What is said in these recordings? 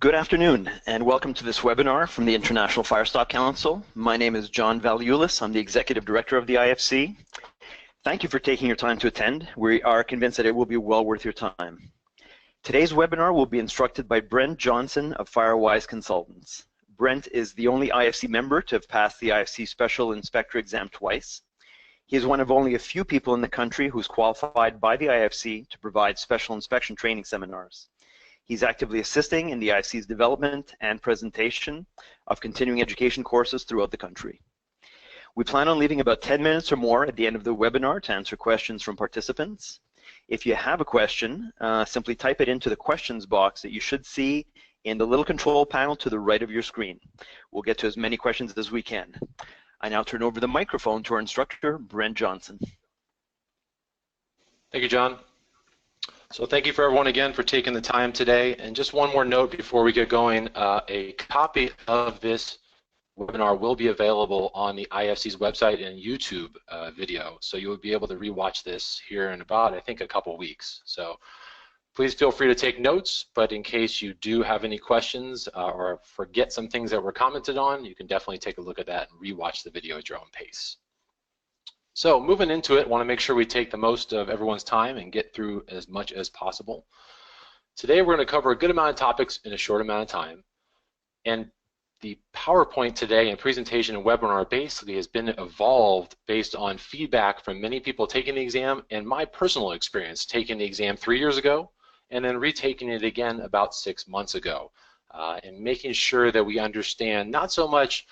Good afternoon, and welcome to this webinar from the International Firestop Council. My name is John Valiulis. I'm the Executive Director of the IFC. Thank you for taking your time to attend. We are convinced that it will be well worth your time. Today's webinar will be instructed by Brent Johnson of Firewise Consultants. Brent is the only IFC member to have passed the IFC Special Inspector exam twice. He is one of only a few people in the country who's qualified by the IFC to provide special inspection training seminars. He's actively assisting in the IFC's development and presentation of continuing education courses throughout the country. We plan on leaving about 10 minutes or more at the end of the webinar to answer questions from participants. If you have a question, simply type it into the questions box that you should see in the little control panel to the right of your screen. We'll get to as many questions as we can. I now turn over the microphone to our instructor, Brent Johnson. Thank you, John. So thank you for everyone again for taking the time today. And just one more note before we get going, a copy of this webinar will be available on the IFC's website and YouTube video. So you will be able to rewatch this here in about, I think, a couple weeks. So please feel free to take notes, but in case you do have any questions or forget some things that were commented on, you can definitely take a look at that and rewatch the video at your own pace. So moving into it, I want to make sure we take the most of everyone's time and get through as much as possible. Today we're going to cover a good amount of topics in a short amount of time. And the PowerPoint today and presentation and webinar basically has been evolved based on feedback from many people taking the exam and my personal experience taking the exam 3 years ago and then retaking it again about 6 months ago. And making sure that we understand not so much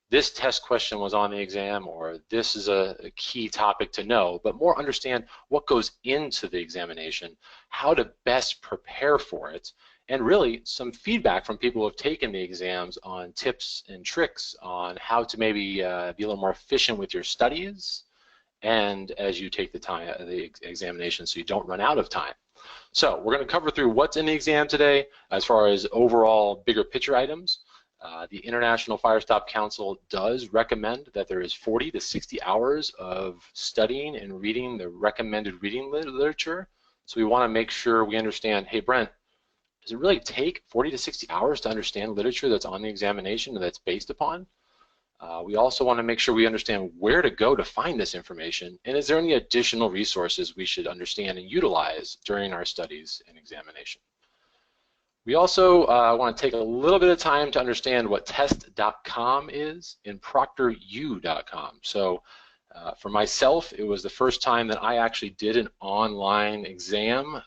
this test question was on the exam or this is a key topic to know, but more understand what goes into the examination, how to best prepare for it, and really some feedback from people who have taken the exams on tips and tricks on how to maybe be a little more efficient with your studies and as you take the examination so you don't run out of time. So we're going to cover through what's in the exam today as far as overall bigger picture items. The International Firestop Council does recommend that there is 40 to 60 hours of studying and reading the recommended reading literature. So we want to make sure we understand, hey Brent, does it really take 40 to 60 hours to understand literature that's on the examination and that's based upon? We also want to make sure we understand where to go to find this information, and is there any additional resources we should understand and utilize during our studies and examination. We also want to take a little bit of time to understand what test.com is and proctoru.com. So for myself, it was the first time that I actually did an online exam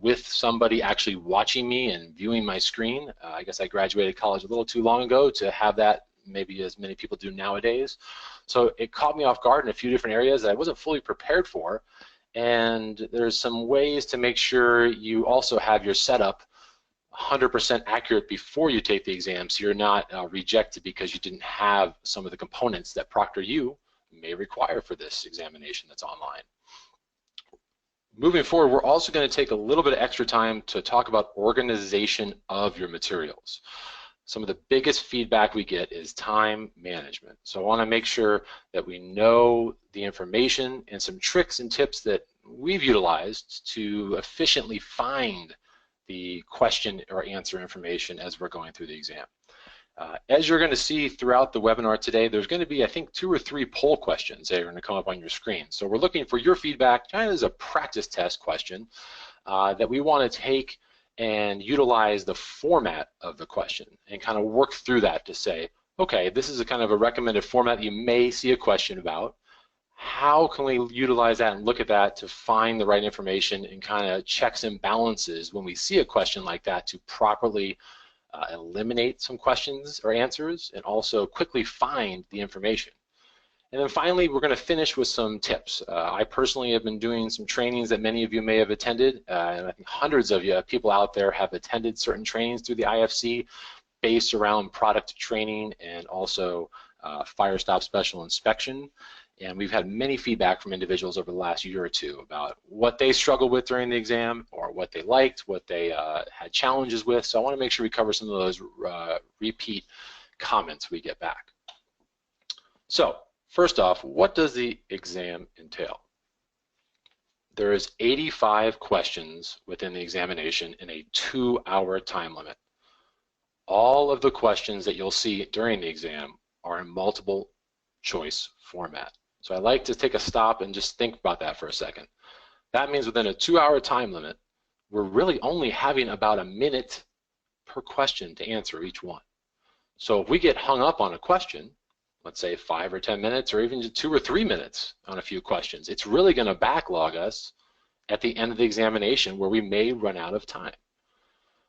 with somebody actually watching me and viewing my screen. I guess I graduated college a little too long ago to have that maybe as many people do nowadays. So it caught me off guard in a few different areas that I wasn't fully prepared for. And there's some ways to make sure you also have your setup 100% accurate before you take the exam, so you're not rejected because you didn't have some of the components that ProctorU may require for this examination that's online. Moving forward, we're also going to take a little bit of extra time to talk about organization of your materials. Some of the biggest feedback we get is time management. So I want to make sure that we know the information and some tricks and tips that we've utilized to efficiently find the question or answer information as we're going through the exam. As you're going to see throughout the webinar today, there's going to be, I think, 2 or 3 poll questions that are going to come up on your screen. So we're looking for your feedback kind of as a practice test question that we want to take and utilize the format of the question and kind of work through that to say, okay, this is a kind of a recommended format you may see a question about. How can we utilize that and look at that to find the right information and kind of checks and balances when we see a question like that to properly eliminate some questions or answers and also quickly find the information. And then finally, we're going to finish with some tips. I personally have been doing some trainings that many of you may have attended, and I think hundreds of you people out there have attended certain trainings through the IFC based around product training and also Firestop special inspection. And we've had many feedback from individuals over the last year or two about what they struggled with during the exam or what they liked, what they had challenges with. So I want to make sure we cover some of those repeat comments we get back. So first off, what does the exam entail? There is 85 questions within the examination in a 2-hour time limit. all of the questions that you'll see during the exam are in multiple choice format. So I like to take a stop and just think about that for a second. That means within a 2-hour time limit, we're really only having about a minute per question to answer each one. So if we get hung up on a question, let's say 5 or 10 minutes or even 2 or 3 minutes on a few questions, it's really going to backlog us at the end of the examination where we may run out of time.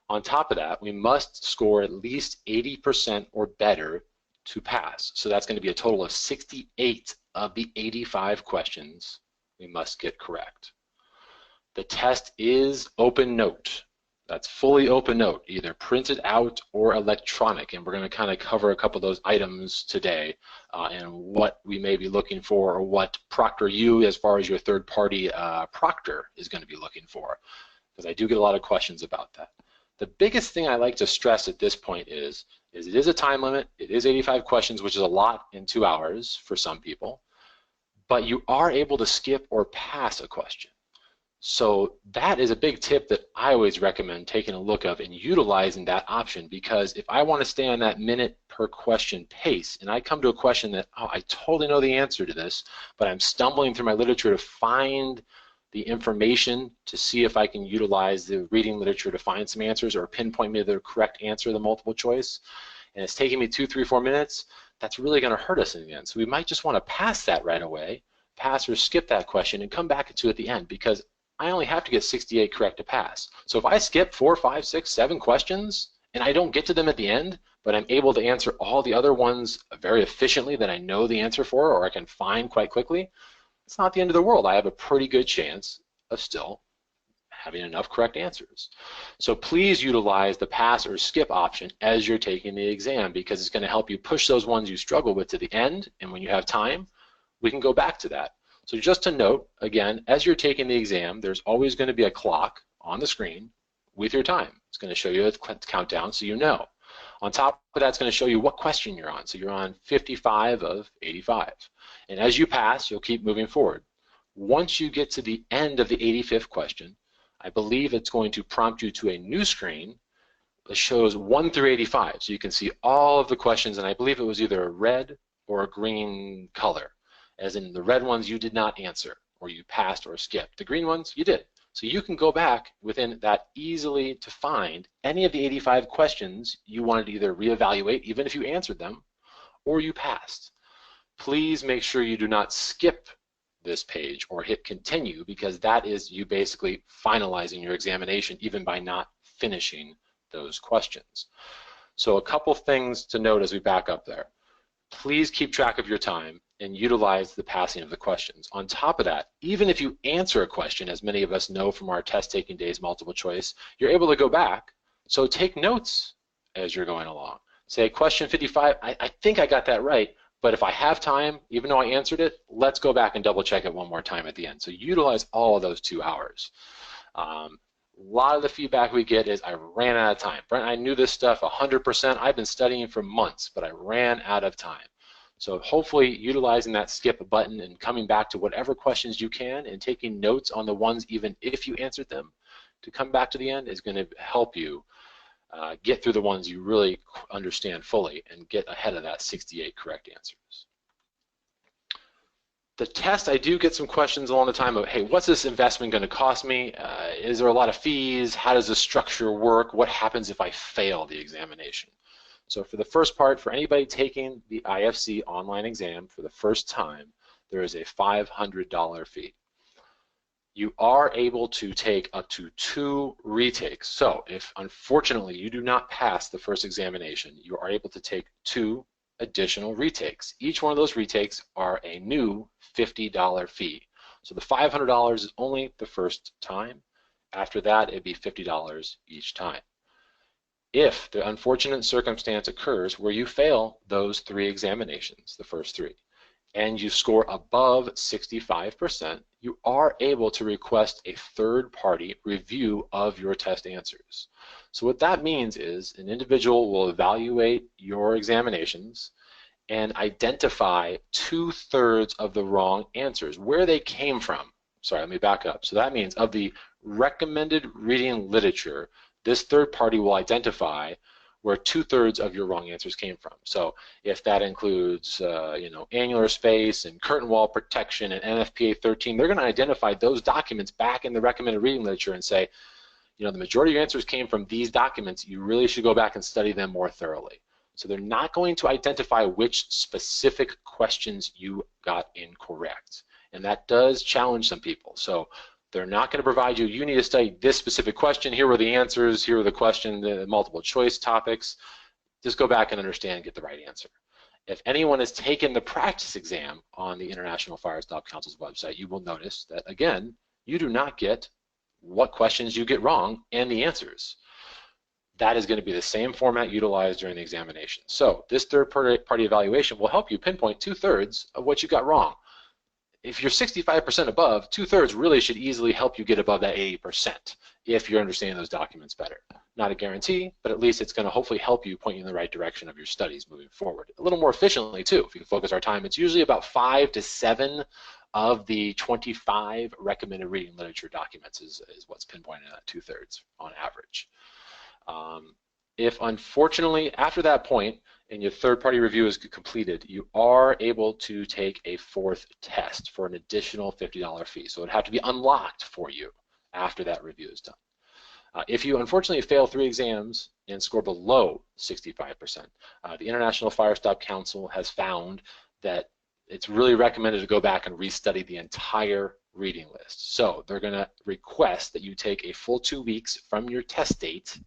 On top of that, we must score at least 80% or better to pass. So that's going to be a total of 68 of the 85 questions we must get correct. The test is open note. That's fully open note, either printed out or electronic, and we're going to kind of cover a couple of those items today and what we may be looking for, or what Proctor as far as your third-party proctor is going to be looking for, because I do get a lot of questions about that. The biggest thing I like to stress at this point is it is a time limit. It is 85 questions, which is a lot in 2 hours for some people, but you are able to skip or pass a question. So that is a big tip that I always recommend taking a look of and utilizing that option, because if I want to stay on that minute per question pace and I come to a question that, oh, I totally know the answer to this, but I'm stumbling through my literature to find the information to see if I can utilize the reading literature to find some answers or pinpoint me to the correct answer to the multiple choice, and it's taking me 2, 3, 4 minutes, that's really going to hurt us in the end. So we might just want to pass that right away, pass or skip that question and come back to it at the end, because I only have to get 68 correct to pass. So if I skip 4, 5, 6, 7 questions and I don't get to them at the end, but I'm able to answer all the other ones very efficiently that I know the answer for or I can find quite quickly, it's not the end of the world. I have a pretty good chance of still having enough correct answers. So please utilize the pass or skip option as you're taking the exam, because it's going to help you push those ones you struggle with to the end, and when you have time, we can go back to that. So just to note, again, as you're taking the exam, there's always going to be a clock on the screen with your time. It's going to show you a countdown so you know. On top of that, it's going to show you what question you're on. So you're on 55 of 85. And as you pass, you'll keep moving forward. Once you get to the end of the 85th question, I believe it's going to prompt you to a new screen that shows 1 through 85. So you can see all of the questions, and I believe it was either a red or a green color. As in the red ones you did not answer, or you passed or skipped. The green ones you did. So you can go back within that easily to find any of the 85 questions you wanted to either reevaluate, even if you answered them, or you passed. Please make sure you do not skip this page or hit continue, because that is you basically finalizing your examination even by not finishing those questions. So a couple things to note as we back up there. Please keep track of your time and utilize the passing of the questions. On top of that, even if you answer a question, as many of us know from our test-taking days multiple choice, you're able to go back. So take notes as you're going along. Say, question 55, I think I got that right, but if I have time, even though I answered it, let's go back and double check it one more time at the end. So utilize all of those 2 hours. A lot of the feedback we get is, I ran out of time. Brent, I knew this stuff 100%. I've been studying for months, but I ran out of time. So hopefully utilizing that skip button and coming back to whatever questions you can and taking notes on the ones even if you answered them to come back to the end is going to help you get through the ones you really understand fully and get ahead of that 68 correct answers. The test, I do get some questions along the time of, hey, what's this investment going to cost me? Is there a lot of fees? How does the structure work? What happens if I fail the examination? So for the first part, for anybody taking the IFC online exam for the first time, there is a $500 fee. You are able to take up to 2 retakes. So if unfortunately you do not pass the first examination, you are able to take 2 additional retakes. Each one of those retakes are a new $50 fee. So the $500 is only the first time. After that, it'd be $50 each time. If the unfortunate circumstance occurs where you fail those 3 examinations, the first 3, and you score above 65%, you are able to request a third-party review of your test answers. So what that means is an individual will evaluate your examinations and identify 2/3 of the wrong answers, where they came from. Sorry, let me back up. So that means of the recommended reading literature, this third party will identify where 2/3 of your wrong answers came from. So if that includes annular space and curtain wall protection and NFPA 13, they're going to identify those documents back in the recommended reading literature and say, the majority of your answers came from these documents. You really should go back and study them more thoroughly. So they're not going to identify which specific questions you got incorrect. And that does challenge some people. So they're not going to provide you need to study this specific question, here were the answers, here are the question, the multiple choice topics. Just go back and understand and get the right answer. If anyone has taken the practice exam on the International Firestop Council's website, you will notice that, again, you do not get what questions you get wrong and the answers. That is going to be the same format utilized during the examination. So this third-party evaluation will help you pinpoint 2/3 of what you got wrong. If you're 65% above, 2/3 really should easily help you get above that 80% if you're understanding those documents better. Not a guarantee, but at least it's going to hopefully help you point you in the right direction of your studies moving forward. A little more efficiently too, if we can focus our time. It's usually about 5 to 7 of the 25 recommended reading literature documents is what's pinpointed at 2/3 on average. If unfortunately after that point and your third-party review is completed, you are able to take a 4th test for an additional $50 fee. So it would have to be unlocked for you after that review is done. If you unfortunately fail 3 exams and score below 65%, the International Firestop Council has found that it's really recommended to go back and restudy the entire reading list. So they're going to request that you take a full 2 weeks from your test date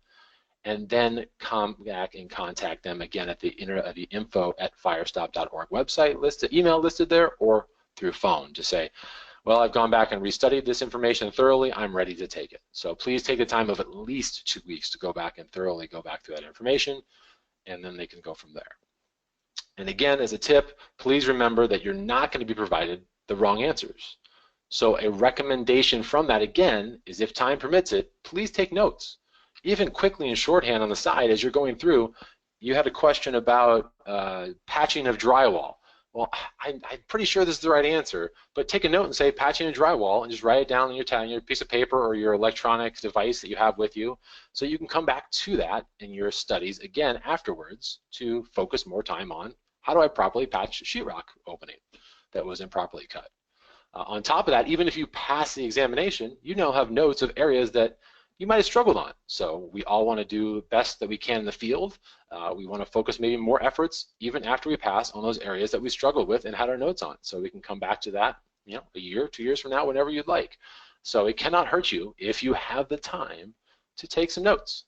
and then come back and contact them again at the info@firestop.org website email listed there, or through phone to say, well, I've gone back and restudied this information thoroughly, I'm ready to take it. So please take the time of at least 2 weeks to go back and thoroughly go back through that information, and then they can go from there. And again, as a tip, please remember that you're not going to be provided the wrong answers. So a recommendation from that, again, is if time permits it, please take notes. Even quickly in shorthand on the side as you're going through, you had a question about patching of drywall. Well, I'm pretty sure this is the right answer, but take a note and say patching of drywall and just write it down on your piece of paper or your electronic device that you have with you, so you can come back to that in your studies again afterwards to focus more time on how do I properly patch sheetrock opening that was improperly cut. On top of that, even if you pass the examination, you now have notes of areas that you might have struggled on. So we all want to do the best that we can in the field. We want to focus maybe more efforts even after we pass on those areas that we struggled with and had our notes on. So we can come back to that, a year, 2 years from now, whenever you'd like. So it cannot hurt you if you have the time to take some notes.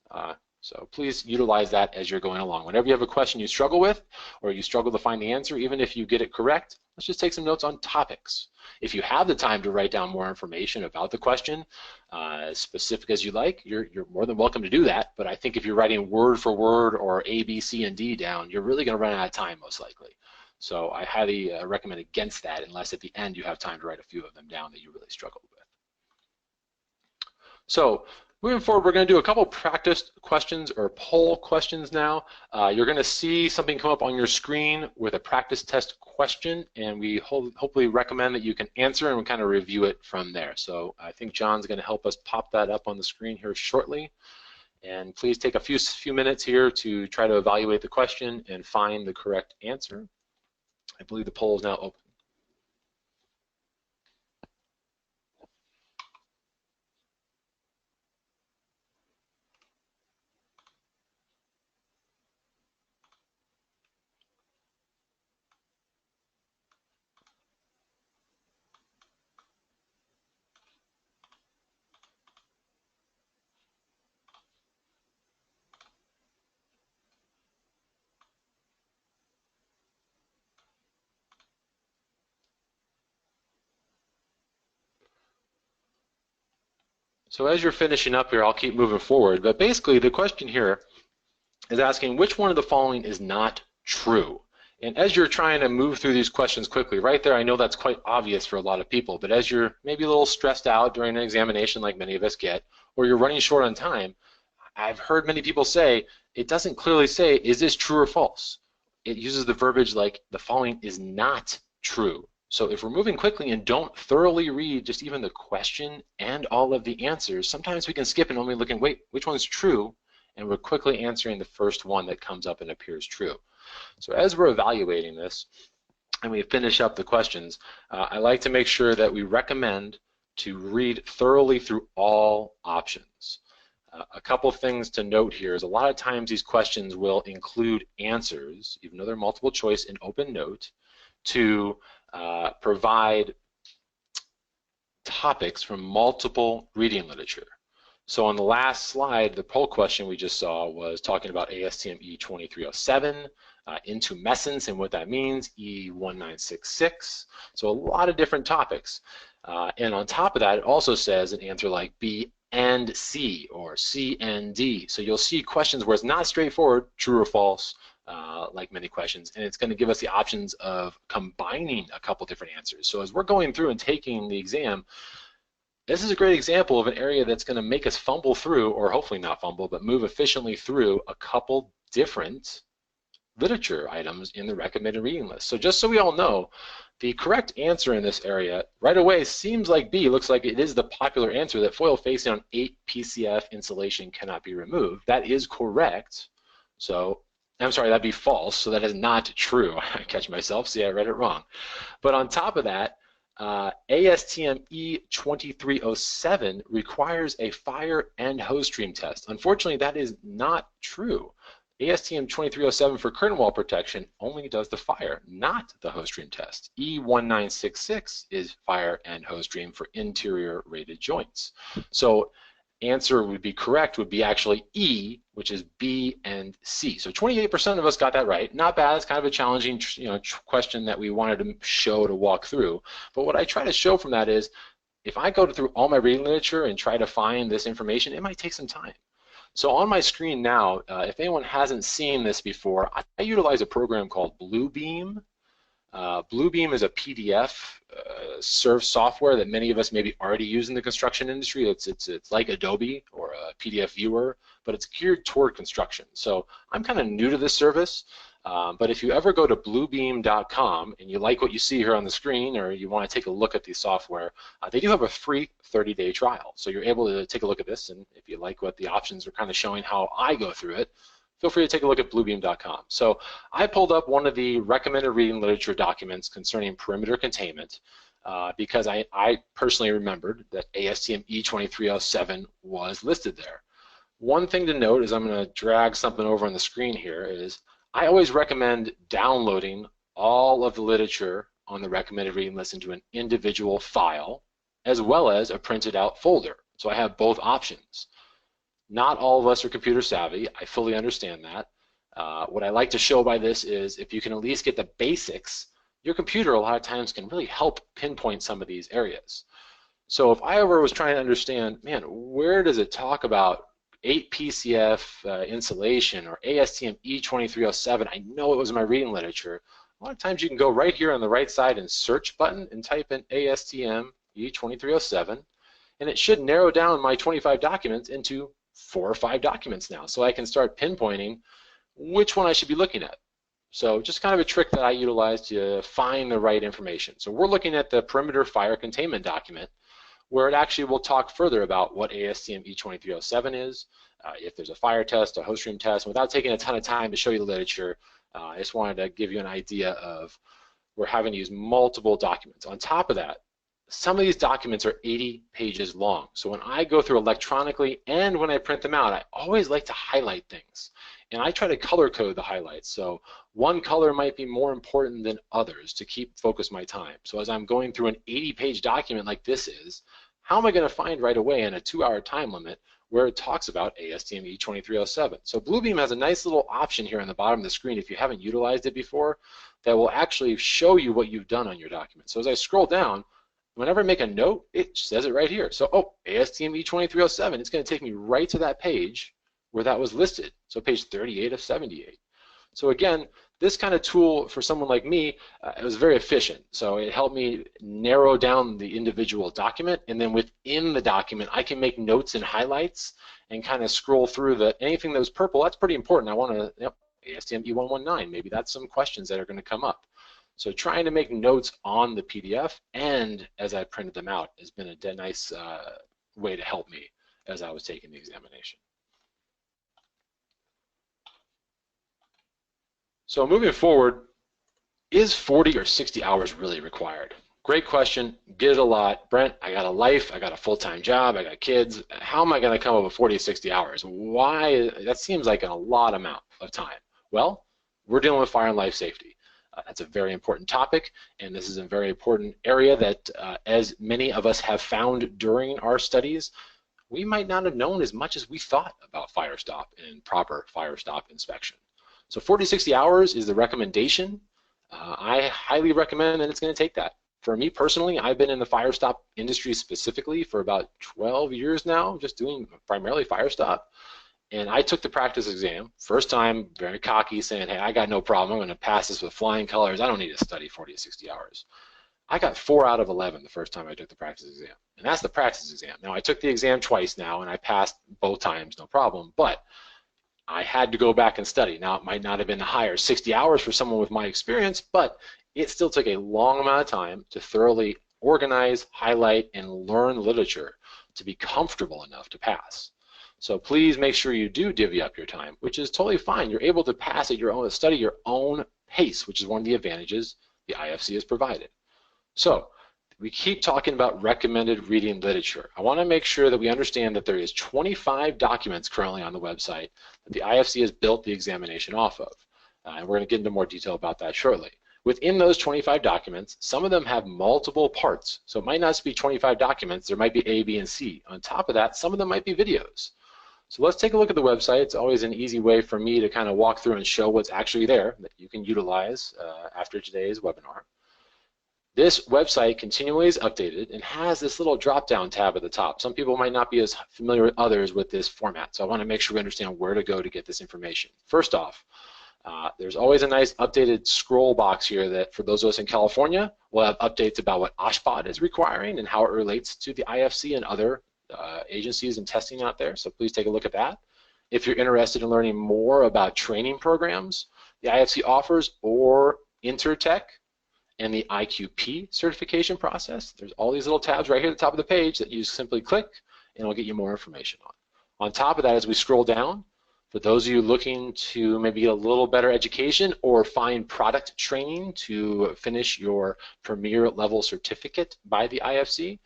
So please utilize that as you're going along. Whenever you have a question you struggle with, or you struggle to find the answer, even if you get it correct, let's just take some notes on topics. If you have the time to write down more information about the question, as specific as you like, you're more than welcome to do that. But I think if you're writing word for word or A, B, C, and D down, you're really going to run out of time most likely. So I highly recommend against that, unless at the end you have time to write a few of them down that you really struggled with. So moving forward, we're going to do a couple practice questions or poll questions now. You're going to see something come up on your screen with a practice test question, and we hopefully recommend that you can answer and we kind of review it from there. So I think John's going to help us pop that up on the screen here shortly. And please take a few minutes here to try to evaluate the question and find the correct answer. I believe the poll is now open. So as you're finishing up here, I'll keep moving forward, but basically the question here is asking which one of the following is not true. And as you're trying to move through these questions quickly, right there, I know that's quite obvious for a lot of people, but as you're maybe a little stressed out during an examination like many of us get, or you're running short on time, I've heard many people say, it doesn't clearly say, is this true or false? It uses the verbiage like, the following is not true. So if we're moving quickly and don't thoroughly read just even the question and all of the answers, sometimes we can skip and only look and wait, which one's true? and we're quickly answering the first one that comes up and appears true. So as we're evaluating this, and we finish up the questions, I like to make sure that we recommend to read thoroughly through all options. A couple things to note here is a lot of times these questions will include answers, even though they're multiple choice in open note, to provide topics from multiple reading literature. So on the last slide, the poll question we just saw was talking about ASTM E2307, intumescence and what that means, E1966. So a lot of different topics. And on top of that, it also says an answer like B and C or C and D. So you'll see questions where it's not straightforward, true or false, like many questions, and it's going to give us the options of combining a couple different answers. So as we're going through and taking the exam, this is a great example of an area that's going to make us fumble through, or hopefully not fumble, but move efficiently through a couple different literature items in the recommended reading list. So just so we all know, the correct answer in this area right away seems like B. Looks like it is the popular answer that foil facing on 8 PCF insulation cannot be removed. That is correct. So I'm sorry, that'd be false. So that is not true. I catch myself. See, I read it wrong. But on top of that, ASTM E2307 requires a fire and hose stream test. Unfortunately, that is not true. ASTM 2307 for curtain wall protection only does the fire, not the hose stream test. E1966 is fire and hose stream for interior rated joints. So answer would be correct would be actually E, which is B and C. So 28% of us got that right. Not bad. It's kind of a challenging question that we wanted to show to walk through. But what I try to show from that is if I go through all my reading literature and try to find this information, it might take some time. So on my screen now, if anyone hasn't seen this before, I utilize a program called Bluebeam. Bluebeam is a PDF serve software that many of us maybe already use in the construction industry. It's like Adobe or a PDF viewer, but it's geared toward construction. So I'm kind of new to this service, but if you ever go to bluebeam.com and you like what you see here on the screen, or you want to take a look at the software, they do have a free 30-day trial. So you're able to take a look at this, and if you like what the options are kind of showing how I go through it, feel free to take a look at bluebeam.com. So I pulled up one of the recommended reading literature documents concerning perimeter containment because I personally remembered that ASTM E2307 was listed there. One thing to note is I'm going to drag something over on the screen here is I always recommend downloading all of the literature on the recommended reading list into an individual file as well as a printed out folder. So I have both options. Not all of us are computer savvy. I fully understand that. What I like to show by this is if you can at least get the basics, your computer a lot of times can really help pinpoint some of these areas. So if I ever was trying to understand, man, where does it talk about 8 PCF insulation or ASTM E2307, I know it was in my reading literature. A lot of times you can go right here on the right side and search button and type in ASTM E2307, and it should narrow down my 25 documents into 4 or 5 documents now, so I can start pinpointing which one I should be looking at. So just kind of a trick that I utilize to find the right information. So we're looking at the perimeter fire containment document, where it actually will talk further about what ASTM E2307 is, if there's a fire test, a hose stream test. Without taking a ton of time to show you the literature, I just wanted to give you an idea of we're having to use multiple documents. On top of that, some of these documents are 80 pages long. So when I go through electronically and when I print them out, I always like to highlight things. And I try to color code the highlights. So one color might be more important than others to focus my time. So as I'm going through an 80-page document like this is, how am I going to find right away in a 2-hour time limit where it talks about ASTM E2307? So Bluebeam has a nice little option here on the bottom of the screen if you haven't utilized it before that will actually show you what you've done on your document. So as I scroll down, whenever I make a note, it says it right here. So, oh, ASTM E2307, it's going to take me right to that page where that was listed. So page 38 of 78. So again, this kind of tool for someone like me, it was very efficient. So it helped me narrow down the individual document, and then within the document, I can make notes and highlights and kind of scroll through anything that was purple. That's pretty important. I want to, ASTM E119, maybe that's some questions that are going to come up. So trying to make notes on the PDF and as I printed them out has been a nice way to help me as I was taking the examination. So moving forward, is 40 or 60 hours really required? Great question. Get it a lot. Brent, I got a life, I got a full-time job, I got kids. How am I going to come up with 40 to 60 hours? Why? That seems like a lot amount of time. Well, we're dealing with fire and life safety. That's a very important topic, and this is a very important area that, as many of us have found during our studies, we might not have known as much as we thought about Firestop and proper Firestop inspection. So 40 to 60 hours is the recommendation. I highly recommend that it's going to take that. For me personally, I've been in the Firestop industry specifically for about 12 years now, just doing primarily Firestop. And I took the practice exam, first time, very cocky, saying, hey, I got no problem, I'm going to pass this with flying colors, I don't need to study 40 to 60 hours. I got 4 out of 11 the first time I took the practice exam. And that's the practice exam. Now, I took the exam twice now, and I passed both times, no problem, but I had to go back and study. Now, it might not have been the higher 60 hours for someone with my experience, but it still took a long amount of time to thoroughly organize, highlight, and learn literature to be comfortable enough to pass. So please make sure you do divvy up your time, which is totally fine. You're able to pass at your own, study your own pace, which is one of the advantages the IFC has provided. So we keep talking about recommended reading literature. I want to make sure that we understand that there is 25 documents currently on the website that the IFC has built the examination off of. And we're going to get into more detail about that shortly. Within those 25 documents, some of them have multiple parts. So it might not be 25 documents, there might be A, B, and C. On top of that, some of them might be videos. So let's take a look at the website. It's always an easy way for me to kind of walk through and show what's actually there that you can utilize after today's webinar. This website continually is updated and has this little drop-down tab at the top. Some people might not be as familiar with others with this format, so I want to make sure we understand where to go to get this information. First off, there's always a nice updated scroll box here that for those of us in California, we'll have updates about what OSHPD is requiring and how it relates to the IFC and other agencies and testing out there, so please take a look at that. If you're interested in learning more about training programs the IFC offers or Intertech and the IQP certification process, there's all these little tabs right here at the top of the page that you simply click and it'll get you more information on. On top of that, as we scroll down, for those of you looking to maybe get a little better education or find product training to finish your premier level certificate by the IFC,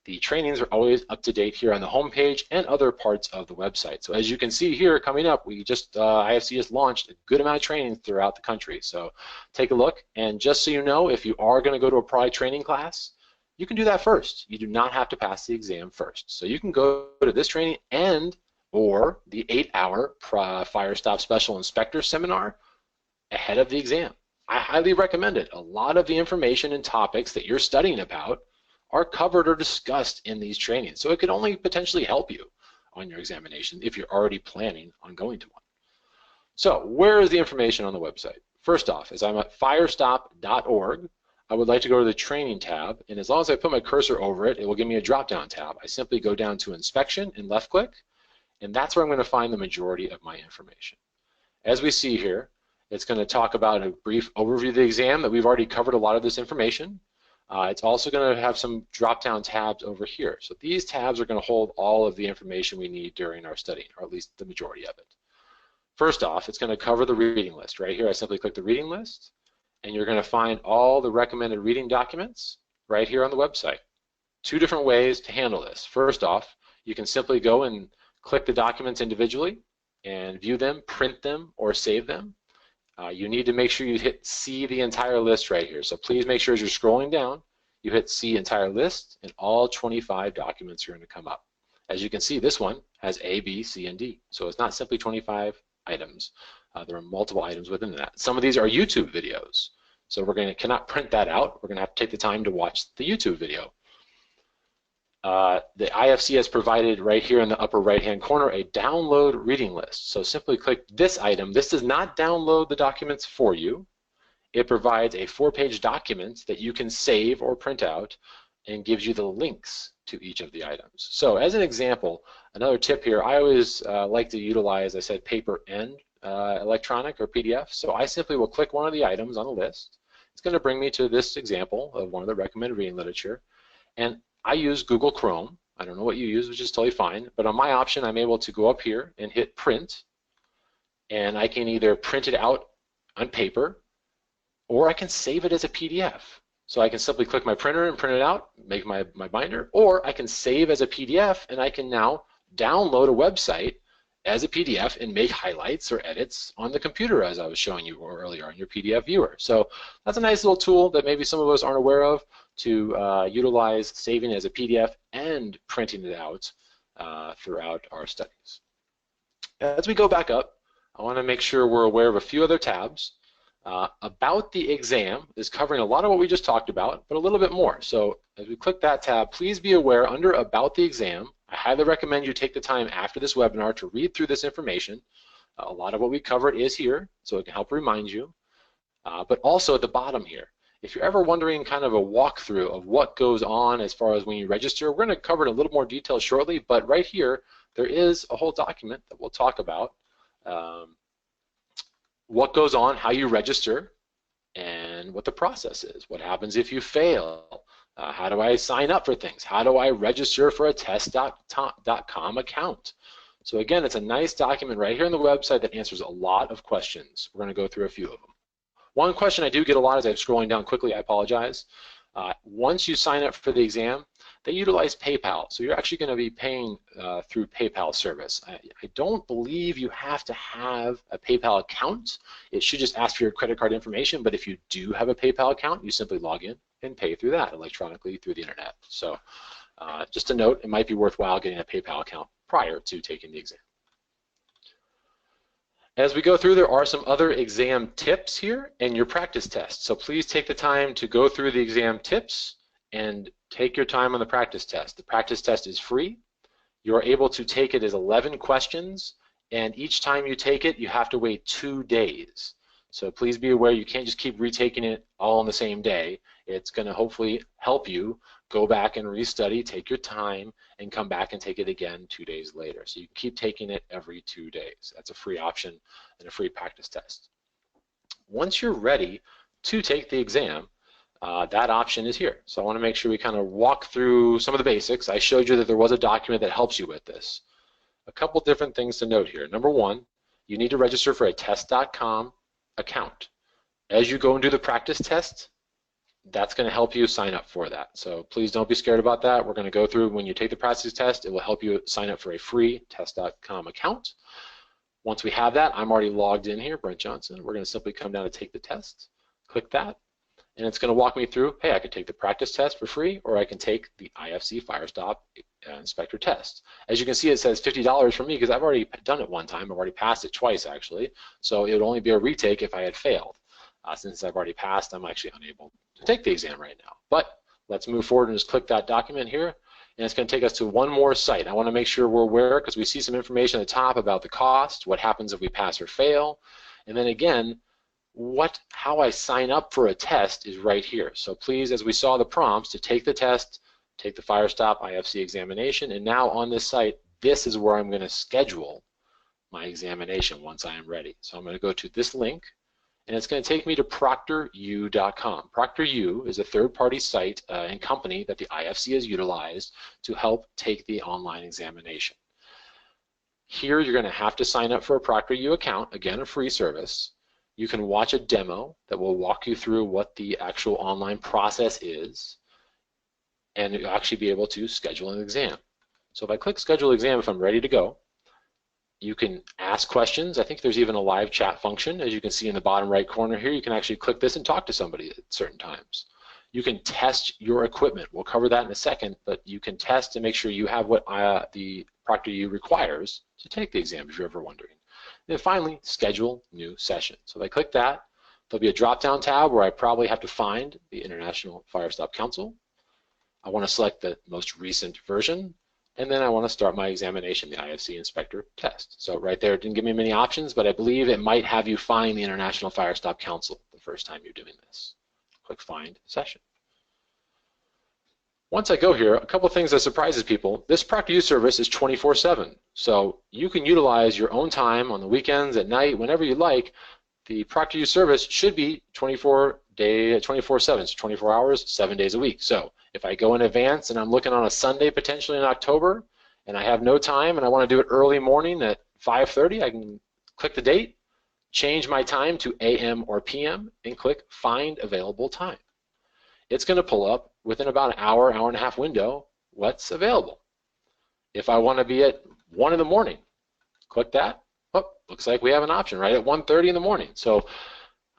the trainings are always up to date here on the home page and other parts of the website. So as you can see here coming up, we just IFC has launched a good amount of training throughout the country. So take a look, and just so you know, if you are going to go to a product training class, you can do that first. You do not have to pass the exam first. So you can go to this training and or the 8-hour Firestop Special Inspector Seminar ahead of the exam. I highly recommend it. A lot of the information and topics that you're studying about are covered or discussed in these trainings. So it could only potentially help you on your examination if you're already planning on going to one. So where is the information on the website? First off, as I'm at firestop.org, I would like to go to the training tab, and as long as I put my cursor over it, it will give me a drop-down tab. I simply go down to inspection and left click, and that's where I'm going to find the majority of my information. As we see here, it's going to talk about a brief overview of the exam that we've already covered a lot of this information. It's also going to have some drop-down tabs over here. So these tabs are going to hold all of the information we need during our study, or at least the majority of it. First off, it's going to cover the reading list. Right here, I simply click the reading list, and you're going to find all the recommended reading documents right here on the website. 2 different ways to handle this. First off, you can simply go and click the documents individually and view them, print them, or save them. You need to make sure you hit see the entire list right here. So please make sure as you're scrolling down, you hit see entire list, and all 25 documents are going to come up. As you can see, this one has A, B, C, and D. So it's not simply 25 items. There are multiple items within that. Some of these are YouTube videos. So we're cannot print that out. We're going to have to take the time to watch the YouTube video. The IFC has provided right here in the upper right-hand corner a download reading list. So simply click this item. This does not download the documents for you. It provides a 4-page document that you can save or print out and gives you the links to each of the items. So as an example, another tip here, I always like to utilize, I said, paper and electronic or PDF. So I simply will click one of the items on the list. It's going to bring me to this example of one of the recommended reading literature. And I use Google Chrome. I don't know what you use, which is totally fine. But on my option, I'm able to go up here and hit print. And I can either print it out on paper, or I can save it as a PDF. So I can simply click my printer and print it out, make my binder, or I can save as a PDF, and I can now download a website as a PDF and make highlights or edits on the computer, as I was showing you earlier on your PDF viewer. So that's a nice little tool that maybe some of us aren't aware of to utilize saving as a PDF and printing it out throughout our studies. As we go back up, I want to make sure we're aware of a few other tabs. About the exam is covering a lot of what we just talked about, but a little bit more. So as we click that tab, please be aware under About the Exam, I highly recommend you take the time after this webinar to read through this information. A lot of what we covered is here, so it can help remind you. But also at the bottom here, if you're ever wondering kind of a walkthrough of what goes on as far as when you register, we're going to cover it in a little more detail shortly, but right here, there is a whole document that we'll talk about. What goes on, how you register, and what the process is. What happens if you fail? How do I sign up for things? How do I register for a test.com account? So again, it's a nice document right here on the website that answers a lot of questions. We're going to go through a few of them. One question I do get a lot as I'm scrolling down quickly, I apologize. Once you sign up for the exam, they utilize PayPal, so you're actually going to be paying through PayPal service. I don't believe you have to have a PayPal account. It should just ask for your credit card information, but if you do have a PayPal account, you simply log in and pay through that electronically through the internet. So just a note, it might be worthwhile getting a PayPal account prior to taking the exam. As we go through, there are some other exam tips here and your practice test. So please take the time to go through the exam tips and take your time on the practice test. The practice test is free. You're able to take it as 11 questions, and each time you take it, you have to wait 2 days. So please be aware you can't just keep retaking it all on the same day. It's going to hopefully help you go back and restudy, take your time, and come back and take it again 2 days later. So you can keep taking it every 2 days. That's a free option and a free practice test. Once you're ready to take the exam, that option is here. So I want to make sure we kind of walk through some of the basics. I showed you that there was a document that helps you with this. A couple different things to note here. Number one, you need to register for a test.com account. As you go and do the practice test, that's going to help you sign up for that. So please don't be scared about that. We're going to go through when you take the practice test, it will help you sign up for a free test.com account. Once we have that, I'm already logged in here, Brent Johnson. We're going to simply come down to take the test, click that, and it's going to walk me through, hey, I could take the practice test for free, or I can take the IFC Firestop inspector test. As you can see, it says $50 for me because I've already done it one time. I've already passed it twice, actually. So it would only be a retake if I had failed. Since I've already passed, I'm actually unable to take the exam right now. But let's move forward and just click that document here, and it's going to take us to one more site. I want to make sure we're aware because we see some information at the top about the cost, what happens if we pass or fail, and then again, how I sign up for a test is right here. So please, as we saw the prompts, to take the test, take the Firestop IFC examination, and now on this site, this is where I'm going to schedule my examination once I am ready. So I'm going to go to this link, and it's going to take me to ProctorU.com. ProctorU is a third-party site and company that the IFC has utilized to help take the online examination. Here, you're going to have to sign up for a ProctorU account, again, a free service. You can watch a demo that will walk you through what the actual online process is, and you'll actually be able to schedule an exam. So if I click Schedule Exam, if I'm ready to go, you can ask questions. I think there's even a live chat function. As you can see in the bottom right corner here, you can actually click this and talk to somebody at certain times. You can test your equipment. We'll cover that in a second, but you can test to make sure you have what the ProctorU requires to take the exam if you're ever wondering. And then finally, schedule new session. So if I click that, there'll be a drop-down tab where I probably have to find the International Firestop Council. I want to select the most recent version, and then I want to start my examination, the IFC inspector test. So right there, it didn't give me many options, but I believe it might have you find the International Firestop Council the first time you're doing this. Click Find Session. Once I go here, a couple things that surprises people. This ProctorU service is 24/7, so you can utilize your own time on the weekends, at night, whenever you like. The ProctorU service should be 24/7, so 24 hours, 7 days a week. So if I go in advance and I'm looking on a Sunday potentially in October, and I have no time and I want to do it early morning at 5:30, I can click the date, change my time to AM or PM, and click Find Available Time. It's going to pull up within about an hour, hour and a half window what's available. If I want to be at 1 in the morning, click that. Oh, looks like we have an option right at 1:30 in the morning. So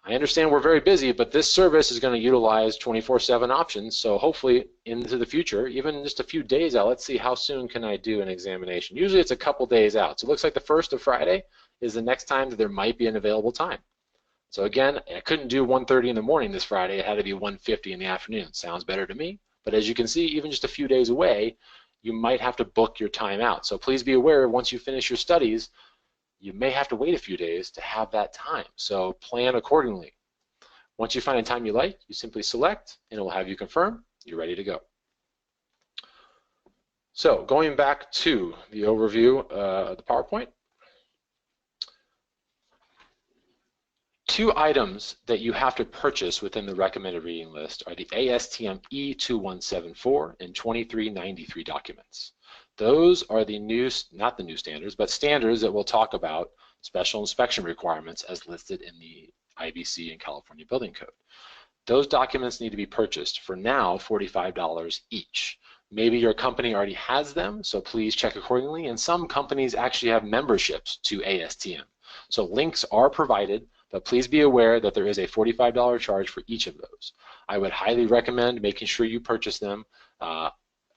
I understand we're very busy, but this service is going to utilize 24/7 options. So hopefully into the future, even just a few days out, let's see how soon can I do an examination. Usually it's a couple days out. So it looks like the 1st of Friday is the next time that there might be an available time. So again, I couldn't do 1:30 in the morning this Friday. It had to be 1:50 in the afternoon. Sounds better to me. But as you can see, even just a few days away, you might have to book your time out. So please be aware, once you finish your studies, you may have to wait a few days to have that time. So plan accordingly. Once you find a time you like, you simply select, and it will have you confirm you're ready to go. So going back to the overview of the PowerPoint, 2 items that you have to purchase within the recommended reading list are the ASTM E2174 and 2393 documents. Those are the new, not the new standards, but standards that we'll talk about special inspection requirements as listed in the IBC and California Building Code. Those documents need to be purchased for now $45 each. Maybe your company already has them, so please check accordingly, and some companies actually have memberships to ASTM. So links are provided, but please be aware that there is a $45 charge for each of those. I would highly recommend making sure you purchase them.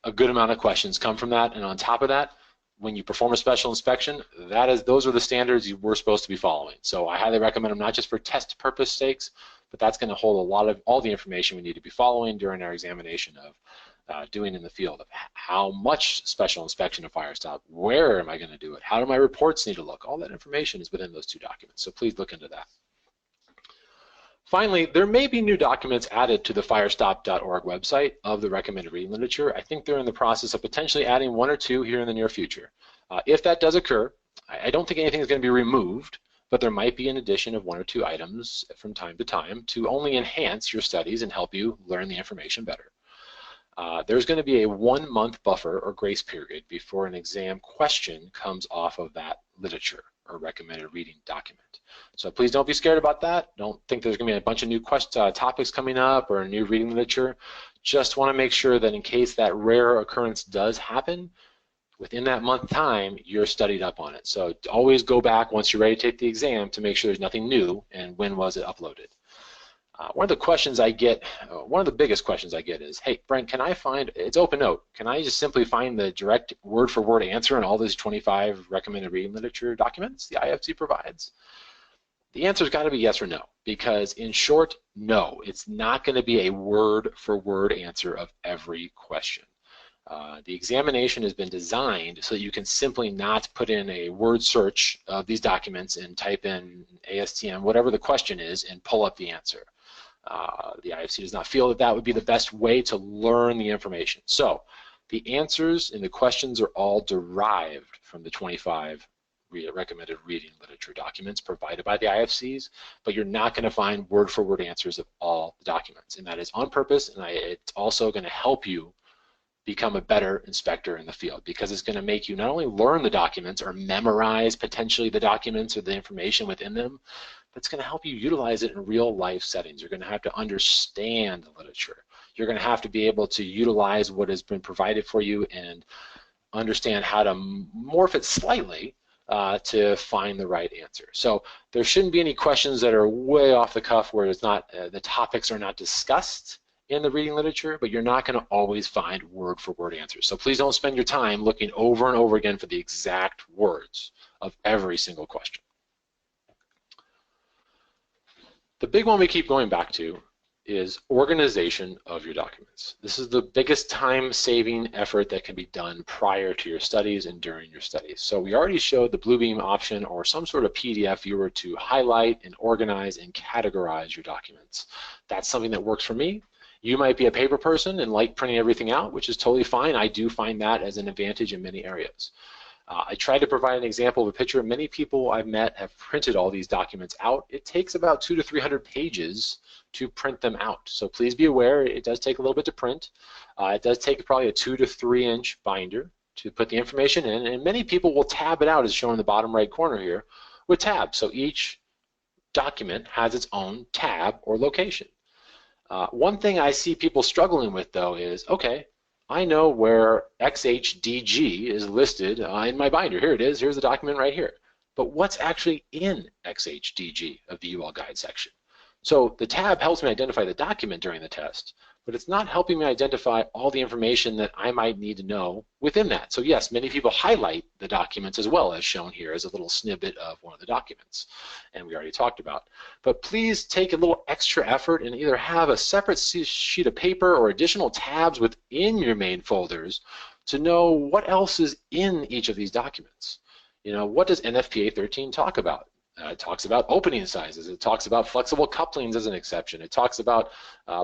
A good amount of questions come from that, and on top of that, when you perform a special inspection, those are the standards you were supposed to be following. So I highly recommend them, not just for test purpose sakes, but that's going to hold a lot of all the information we need to be following during our examination of doing in the field of how much special inspection of Firestop, where am I going to do it, how do my reports need to look. All that information is within those 2 documents, so please look into that. Finally, there may be new documents added to the firestop.org website of the recommended reading literature. I think they're in the process of potentially adding 1 or 2 here in the near future. If that does occur, I don't think anything is going to be removed, but there might be an addition of 1 or 2 items from time to time to only enhance your studies and help you learn the information better. There's going to be a 1-month buffer or grace period before an exam question comes off of that literature or recommended reading document. So please don't be scared about that. Don't think there's going to be a bunch of new topics coming up or a new reading literature. Just want to make sure that in case that rare occurrence does happen, within that month time, you're studied up on it. So always go back once you're ready to take the exam to make sure there's nothing new and when was it uploaded. One of the questions I get, one of the biggest questions I get is, hey, Brent, can I find, it's open note, can I just simply find the direct word-for-word answer in all these 25 recommended reading literature documents the IFC provides? The answer's got to be yes or no, because in short, no, it's not going to be a word-for-word answer of every question. The examination has been designed so that you can simply not put in a word search of these documents and type in ASTM, whatever the question is, and pull up the answer. The IFC does not feel that that would be the best way to learn the information. So the answers and the questions are all derived from the 25 recommended reading literature documents provided by the IFCs, but you're not going to find word-for-word answers of all the documents, and that is on purpose, and it's also going to help you become a better inspector in the field, because it's going to make you not only learn the documents or memorize potentially the documents or the information within them, but it's going to help you utilize it in real life settings. You're going to have to understand the literature. You're going to have to be able to utilize what has been provided for you and understand how to morph it slightly to find the right answer. So there shouldn't be any questions that are way off the cuff where it's not, the topics are not discussed in the reading literature, but you're not going to always find word-for-word answers. So please don't spend your time looking over and over again for the exact words of every single question. The big one we keep going back to is organization of your documents. This is the biggest time-saving effort that can be done prior to your studies and during your studies. So we already showed the Bluebeam option or some sort of PDF you were to highlight and organize and categorize your documents. That's something that works for me. You might be a paper person and like printing everything out, which is totally fine. I do find that as an advantage in many areas. I tried to provide an example of a picture. Many people I've met have printed all these documents out. It takes about 200 to 300 pages to print them out. So please be aware it does take a little bit to print. It does take probably a 2 to 3 inch binder to put the information in, and many people will tab it out as shown in the bottom right corner here with tabs. So each document has its own tab or location. One thing I see people struggling with, though, is, okay, I know where XHDG is listed in my binder. Here it is. Here's the document right here. But what's actually in XHDG of the UL Guide section? So the tab helps me identify the document during the test, but it's not helping me identify all the information that I might need to know within that. So yes, many people highlight the documents as well, as shown here as a little snippet of one of the documents, and we already talked about. But please take a little extra effort and either have a separate sheet of paper or additional tabs within your main folders to know what else is in each of these documents. You know, what does NFPA 13 talk about? It talks about opening sizes. It talks about flexible couplings as an exception. It talks about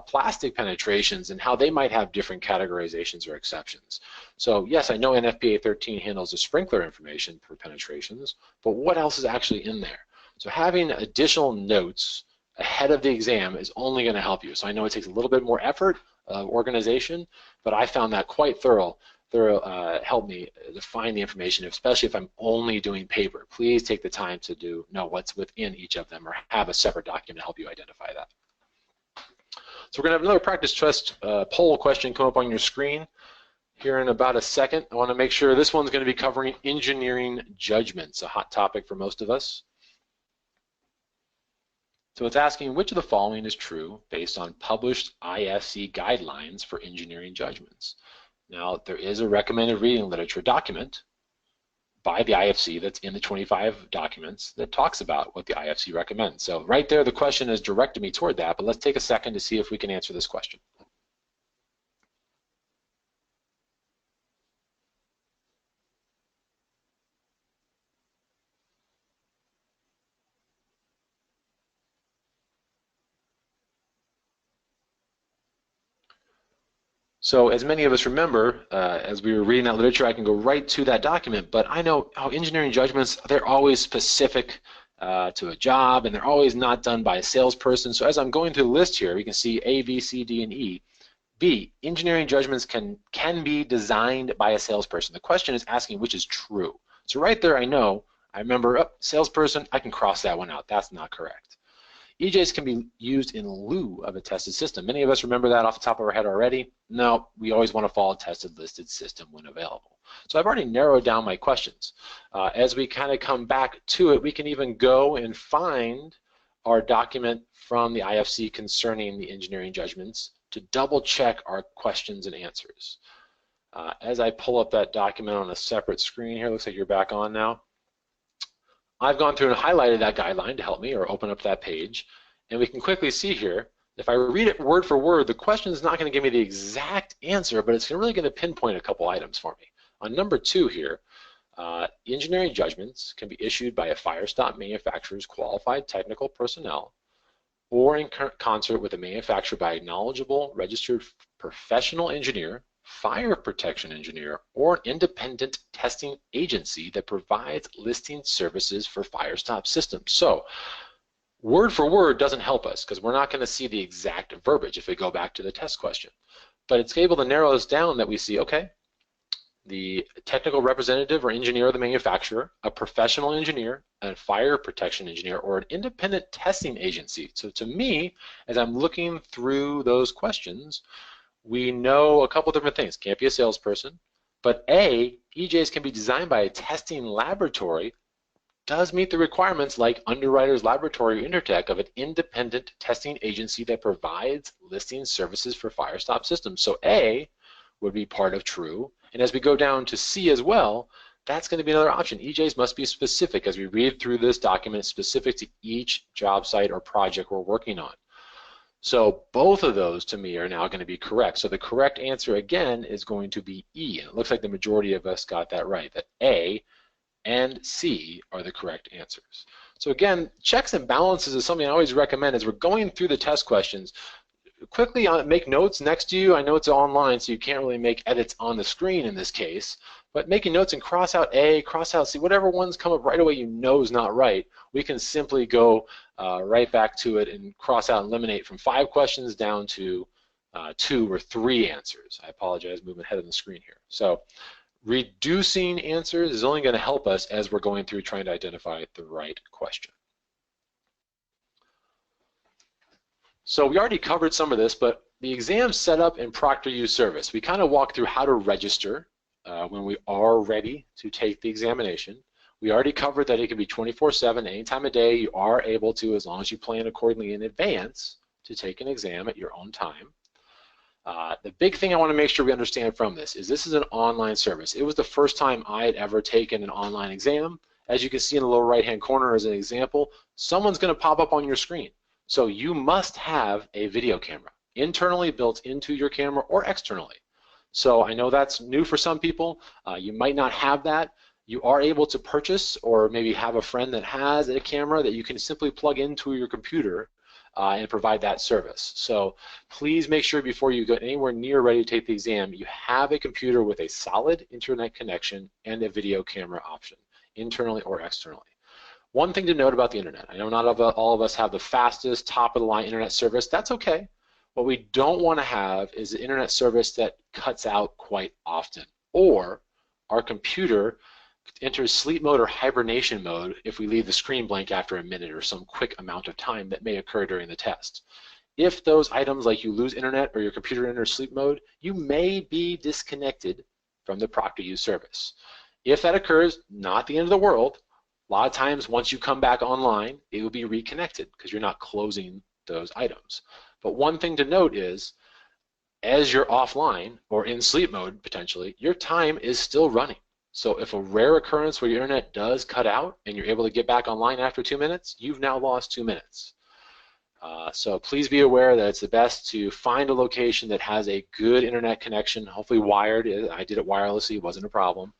plastic penetrations and how they might have different categorizations or exceptions. So yes, I know NFPA 13 handles the sprinkler information for penetrations, but what else is actually in there? So having additional notes ahead of the exam is only going to help you. So I know it takes a little bit more effort of organization, but I found that quite thorough. Help me to find the information, especially if I'm only doing paper. Please take the time to know what's within each of them or have a separate document to help you identify that. So we're going to have another practice test poll question come up on your screen here in about a second. I want to make sure this one's going to be covering engineering judgments, a hot topic for most of us. So it's asking which of the following is true based on published IFC guidelines for engineering judgments. Now, there is a recommended reading literature document by the IFC that's in the 25 documents that talks about what the IFC recommends. So right there, the question has directed me toward that, but let's take a second to see if we can answer this question. So as many of us remember, as we were reading that literature, I can go right to that document, but I know how engineering judgments, they're always specific to a job, and they're always not done by a salesperson. So as I'm going through the list here, we can see A, B, C, D, and E. B, engineering judgments can be designed by a salesperson. The question is asking which is true. So right there I remember, salesperson, I can cross that one out. That's not correct. EJs can be used in lieu of a tested system. Many of us remember that off the top of our head already. No, we always want to follow a tested listed system when available. So I've already narrowed down my questions. As we kind of come back to it, we can even go and find our document from the IFC concerning the engineering judgments to double check our questions and answers. As I pull up that document on a separate screen here, looks like you're back on now. I've gone through and highlighted that guideline to help me, or open up that page, and we can quickly see here, if I read it word for word, the question is not going to give me the exact answer, but it's really going to pinpoint a couple items for me. On number 2 here, engineering judgments can be issued by a Firestop manufacturer's qualified technical personnel or in concert with a manufacturer by a knowledgeable registered professional engineer, fire protection engineer, or an independent testing agency that provides listing services for Firestop systems. So word for word doesn't help us because we're not going to see the exact verbiage if we go back to the test question. But it's able to narrow us down that we see, okay, the technical representative or engineer of the manufacturer, a professional engineer, a fire protection engineer, or an independent testing agency. So to me, as I'm looking through those questions, we know a couple different things. Can't be a salesperson, but A, EJs can be designed by a testing laboratory, does meet the requirements like Underwriters Laboratory or Intertech of an independent testing agency that provides listing services for Firestop systems. So A would be part of true, and as we go down to C as well, that's going to be another option. EJs must be specific as we read through this document, specific to each job site or project we're working on. So both of those to me are now going to be correct. So the correct answer again is going to be E. And it looks like the majority of us got that right, that A and C are the correct answers. So again, checks and balances is something I always recommend as we're going through the test questions. Quickly make notes next to you. I know it's online, so you can't really make edits on the screen in this case, but making notes and cross out A, cross out C, whatever ones come up right away you know is not right, we can simply go right back to it and cross out and eliminate from 5 questions down to 2 or 3 answers. I apologize, moving ahead of the screen here. So reducing answers is only going to help us as we're going through trying to identify the right question. So we already covered some of this, but the exam setup and Proctor service, we kind of walked through how to register when we are ready to take the examination. We already covered that it can be 24/7, any time of day. You are able to, as long as you plan accordingly in advance, to take an exam at your own time. The big thing I want to make sure we understand from this is an online service. It was the first time I had ever taken an online exam. As you can see in the lower right-hand corner as an example, someone's going to pop up on your screen. So you must have a video camera, internally built into your camera or externally. So I know that's new for some people. You might not have that. You are able to purchase or maybe have a friend that has a camera that you can simply plug into your computer and provide that service. So please make sure before you go anywhere near ready to take the exam, you have a computer with a solid internet connection and a video camera option, internally or externally. One thing to note about the internet, I know not all of us have the fastest, top-of-the-line internet service. That's okay. What we don't want to have is an internet service that cuts out quite often, or our computer enters sleep mode or hibernation mode if we leave the screen blank after a minute or some quick amount of time that may occur during the test. If those items, like you lose internet or your computer enters sleep mode, you may be disconnected from the Proctor service. If that occurs, not the end of the world. A lot of times once you come back online, it will be reconnected because you're not closing those items. But one thing to note is, as you're offline or in sleep mode potentially, your time is still running. So if a rare occurrence where your internet does cut out and you're able to get back online after 2 minutes, you've now lost 2 minutes. So please be aware that it's the best to find a location that has a good internet connection, hopefully wired. I did it wirelessly, it wasn't a problem.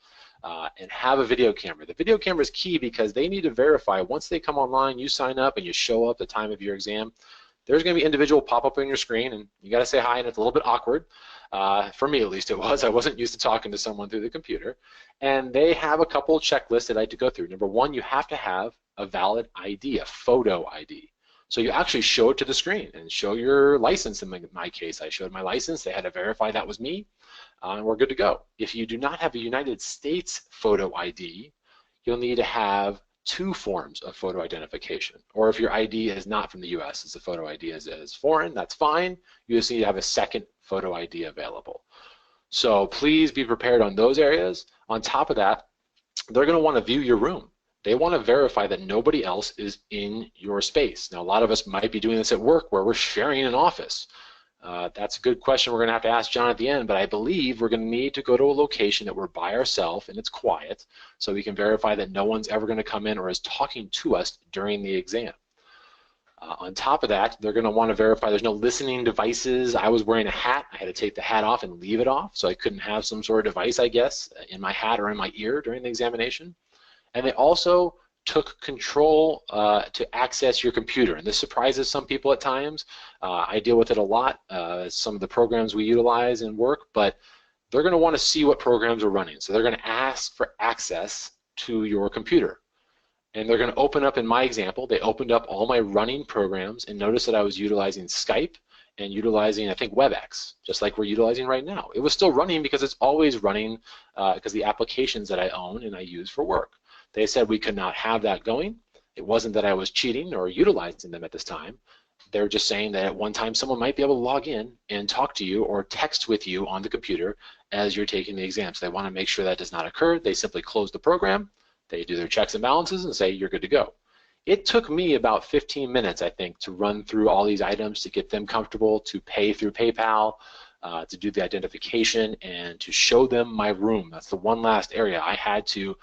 And have a video camera. The video camera is key because they need to verify once they come online, you sign up and you show up the time of your exam, there's going to be individual pop-up on your screen and you got to say hi, and it's a little bit awkward. For me at least it was. I wasn't used to talking to someone through the computer. And they have a couple checklists that I had to go through. Number one, you have to have a valid ID, a photo ID. So you actually show it to the screen and show your license. In my case, I showed my license. They had to verify that was me, and we're good to go. If you do not have a United States photo ID, you'll need to have 2 forms of photo identification. Or if your ID is not from the US, as the photo ID is foreign, that's fine. You just need to have a second photo ID available. So please be prepared on those areas. On top of that, they're going to want to view your room. They want to verify that nobody else is in your space. Now, a lot of us might be doing this at work where we're sharing an office. That's a good question we're going to have to ask John at the end, but I believe we're going to need to go to a location that we're by ourselves and it's quiet so we can verify that no one's ever going to come in or is talking to us during the exam. On top of that, they're going to want to verify there's no listening devices. I was wearing a hat. I had to take the hat off and leave it off, so I couldn't have some sort of device, I guess, in my hat or in my ear during the examination. And they also took control to access your computer, and this surprises some people at times. I deal with it a lot, some of the programs we utilize in work, but they're going to want to see what programs are running. So they're going to ask for access to your computer. And they're going to open up, in my example, they opened up all my running programs and noticed that I was utilizing Skype and utilizing, I think, WebEx, just like we're utilizing right now. It was still running because it's always running because the applications that I own and I use for work. They said we could not have that going. It wasn't that I was cheating or utilizing them at this time. They're just saying that at one time someone might be able to log in and talk to you or text with you on the computer as you're taking the exam. So they want to make sure that does not occur. They simply close the program. They do their checks and balances and say you're good to go. It took me about 15 minutes, I think, to run through all these items to get them comfortable, to pay through PayPal, to do the identification, and to show them my room. That's the one last area. I had to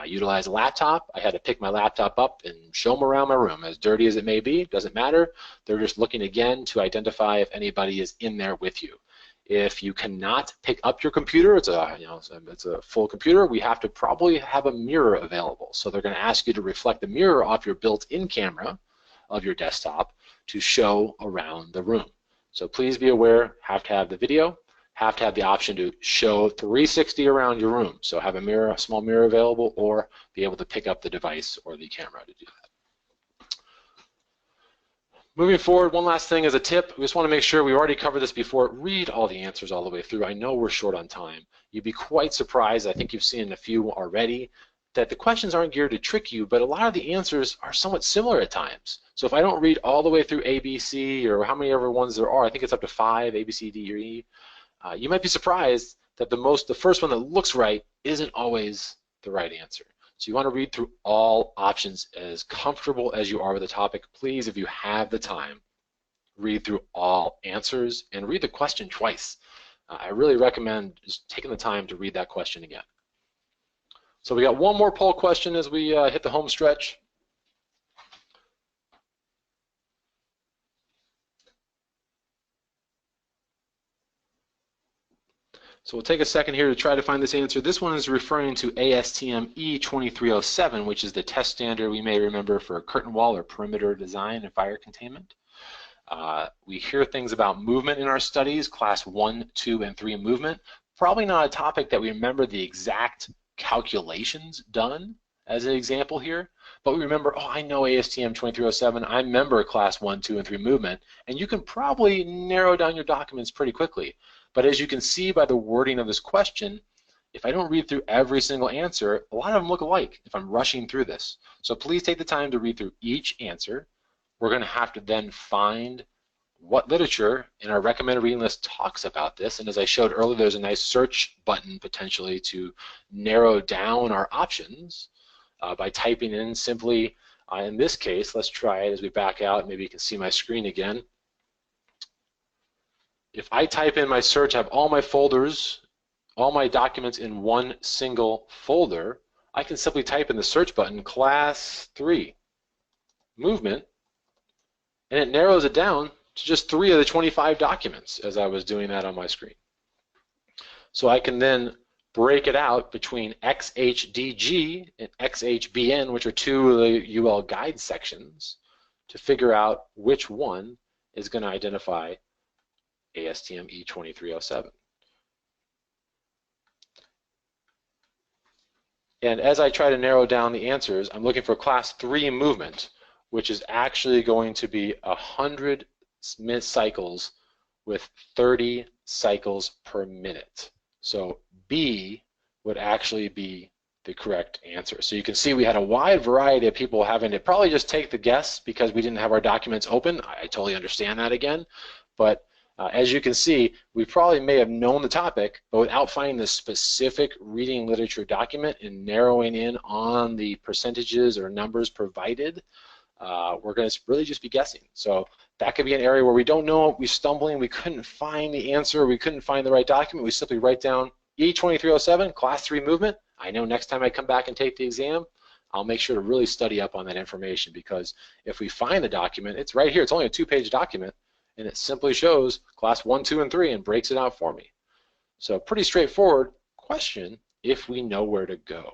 utilize a laptop. I had to pick my laptop up and show them around my room. As dirty as it may be, doesn't matter. They're just looking again to identify if anybody is in there with you. If you cannot pick up your computer, it's a full computer, we have to probably have a mirror available. So they're going to ask you to reflect the mirror off your built-in camera of your desktop to show around the room. So please be aware, have to have the video, have to have the option to show 360 around your room. So have a mirror, a small mirror available, or be able to pick up the device or the camera to do that. Moving forward, one last thing as a tip, we just want to make sure, we already covered this before, read all the answers all the way through. I know we're short on time. You'd be quite surprised, I think you've seen a few already. that the questions aren't geared to trick you, but a lot of the answers are somewhat similar at times. So if I don't read all the way through A, B, C, or how many other ones there are, I think it's up to 5, A, B, C, D, or E, you might be surprised that the first one that looks right isn't always the right answer. So you want to read through all options as comfortable as you are with the topic. Please, if you have the time, read through all answers and read the question twice. I really recommend just taking the time to read that question again. So we got one more poll question as we hit the home stretch. So we'll take a second here to try to find this answer. This one is referring to ASTM E2307, which is the test standard we may remember for curtain wall or perimeter design and fire containment. We hear things about movement in our studies, class 1, 2, and 3 movement. Probably not a topic that we remember the exact calculations done as an example here, but we remember, oh, I know ASTM 2307, I remember class 1, 2, and 3 movement, and you can probably narrow down your documents pretty quickly. But as you can see by the wording of this question, if I don't read through every single answer, a lot of them look alike if I'm rushing through this. So please take the time to read through each answer. We're going to have to then find what literature in our recommended reading list talks about this. And as I showed earlier, there's a nice search button potentially to narrow down our options by typing in simply, in this case, let's try it as we back out. Maybe you can see my screen again. If I type in my search, I have all my folders, all my documents in one single folder, I can simply type in the search button, class 3, movement, and it narrows it down to just 3 of the 25 documents as I was doing that on my screen. So I can then break it out between XHDG and XHBN, which are 2 of the UL guide sections, to figure out which one is going to identify ASTM E2307. And as I try to narrow down the answers, I'm looking for class 3 movement, which is actually going to be 100 cycles with 30 cycles per minute. So B would actually be the correct answer. So you can see we had a wide variety of people having to probably just take the guess because we didn't have our documents open. I totally understand that again. But as you can see, we probably may have known the topic, but without finding the specific reading literature document and narrowing in on the percentages or numbers provided, we're going to really just be guessing. So that could be an area where we don't know, we're stumbling, we couldn't find the answer, we couldn't find the right document. We simply write down E2307, class 3 movement. I know next time I come back and take the exam, I'll make sure to really study up on that information, because if we find the document, it's right here. It's only a 2-page document, and it simply shows class 1, 2, and 3 and breaks it out for me. So pretty straightforward question if we know where to go.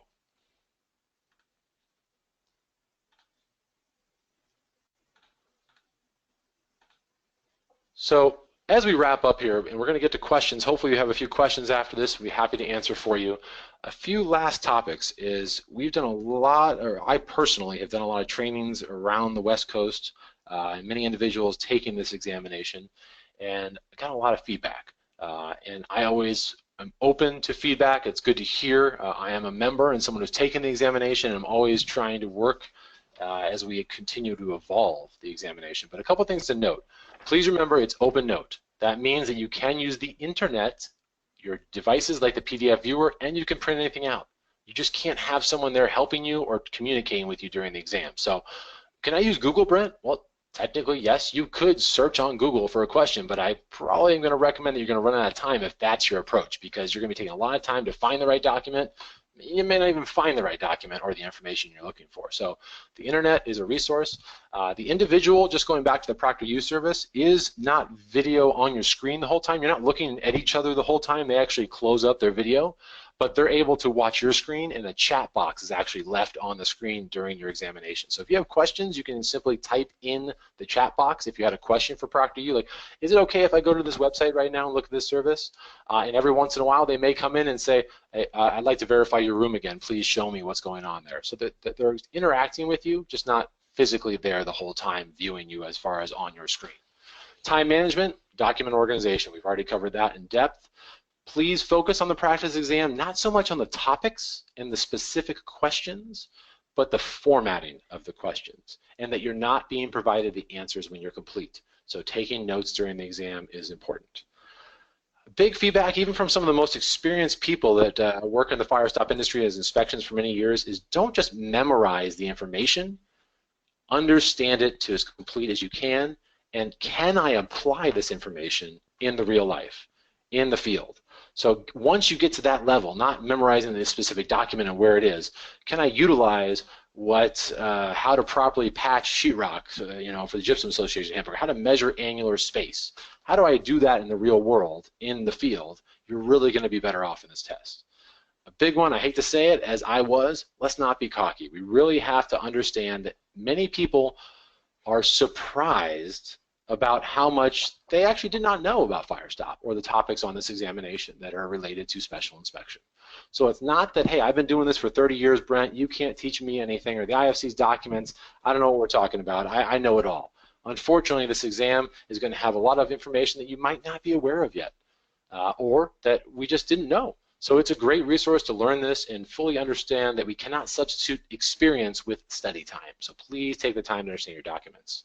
So as we wrap up here, and we're going to get to questions, hopefully you have a few questions after this, we'll be happy to answer for you. A few last topics is we've done a lot, or I personally have done a lot of trainings around the West Coast, and many individuals taking this examination, and I got a lot of feedback. And I always am open to feedback. It's good to hear. I am a member and someone who's taken the examination, and I'm always trying to work as we continue to evolve the examination. But a couple things to note. Please remember it's open note. That means that you can use the internet, your devices like the PDF viewer, and you can print anything out. You just can't have someone there helping you or communicating with you during the exam. So can I use Google, Brent? Well, technically, yes, you could search on Google for a question, but I probably am going to recommend that you're going to run out of time if that's your approach, because you're going to be taking a lot of time to find the right document. You may not even find the right document or the information you're looking for. So the internet is a resource. The individual, just going back to the ProctorU service, is not video on your screen the whole time. You're not looking at each other the whole time. They actually close up their video, but they're able to watch your screen, and a chat box is actually left on the screen during your examination. So if you have questions, you can simply type in the chat box. If you had a question for ProctorU, like, is it okay if I go to this website right now and look at this service? And every once in a while, they may come in and say, hey, I'd like to verify your room again. Please show me what's going on there. So that they're interacting with you, just not physically there the whole time viewing you as far as on your screen. Time management, document organization. We've already covered that in depth. Please focus on the practice exam, not so much on the topics and the specific questions, but the formatting of the questions, and that you're not being provided the answers when you're complete. So taking notes during the exam is important. Big feedback, even from some of the most experienced people that work in the Firestop industry as inspections for many years, is don't just memorize the information, understand it to as complete as you can, and can I apply this information in the real life, in the field? So once you get to that level, not memorizing the specific document and where it is, can I utilize how to properly patch sheetrock, for the Gypsum Association handbook, how to measure angular space. How do I do that in the real world, in the field? You're really going to be better off in this test. A big one, I hate to say it, as I was, let's not be cocky. We really have to understand that many people are surprised about how much they actually did not know about Firestop or the topics on this examination that are related to special inspection. So it's not that, hey, I've been doing this for 30 years, Brent, you can't teach me anything, or the IFC's documents, I don't know what we're talking about, I know it all. Unfortunately, this exam is going to have a lot of information that you might not be aware of yet, or that we just didn't know. So it's a great resource to learn this and fully understand that we cannot substitute experience with study time. So please take the time to understand your documents.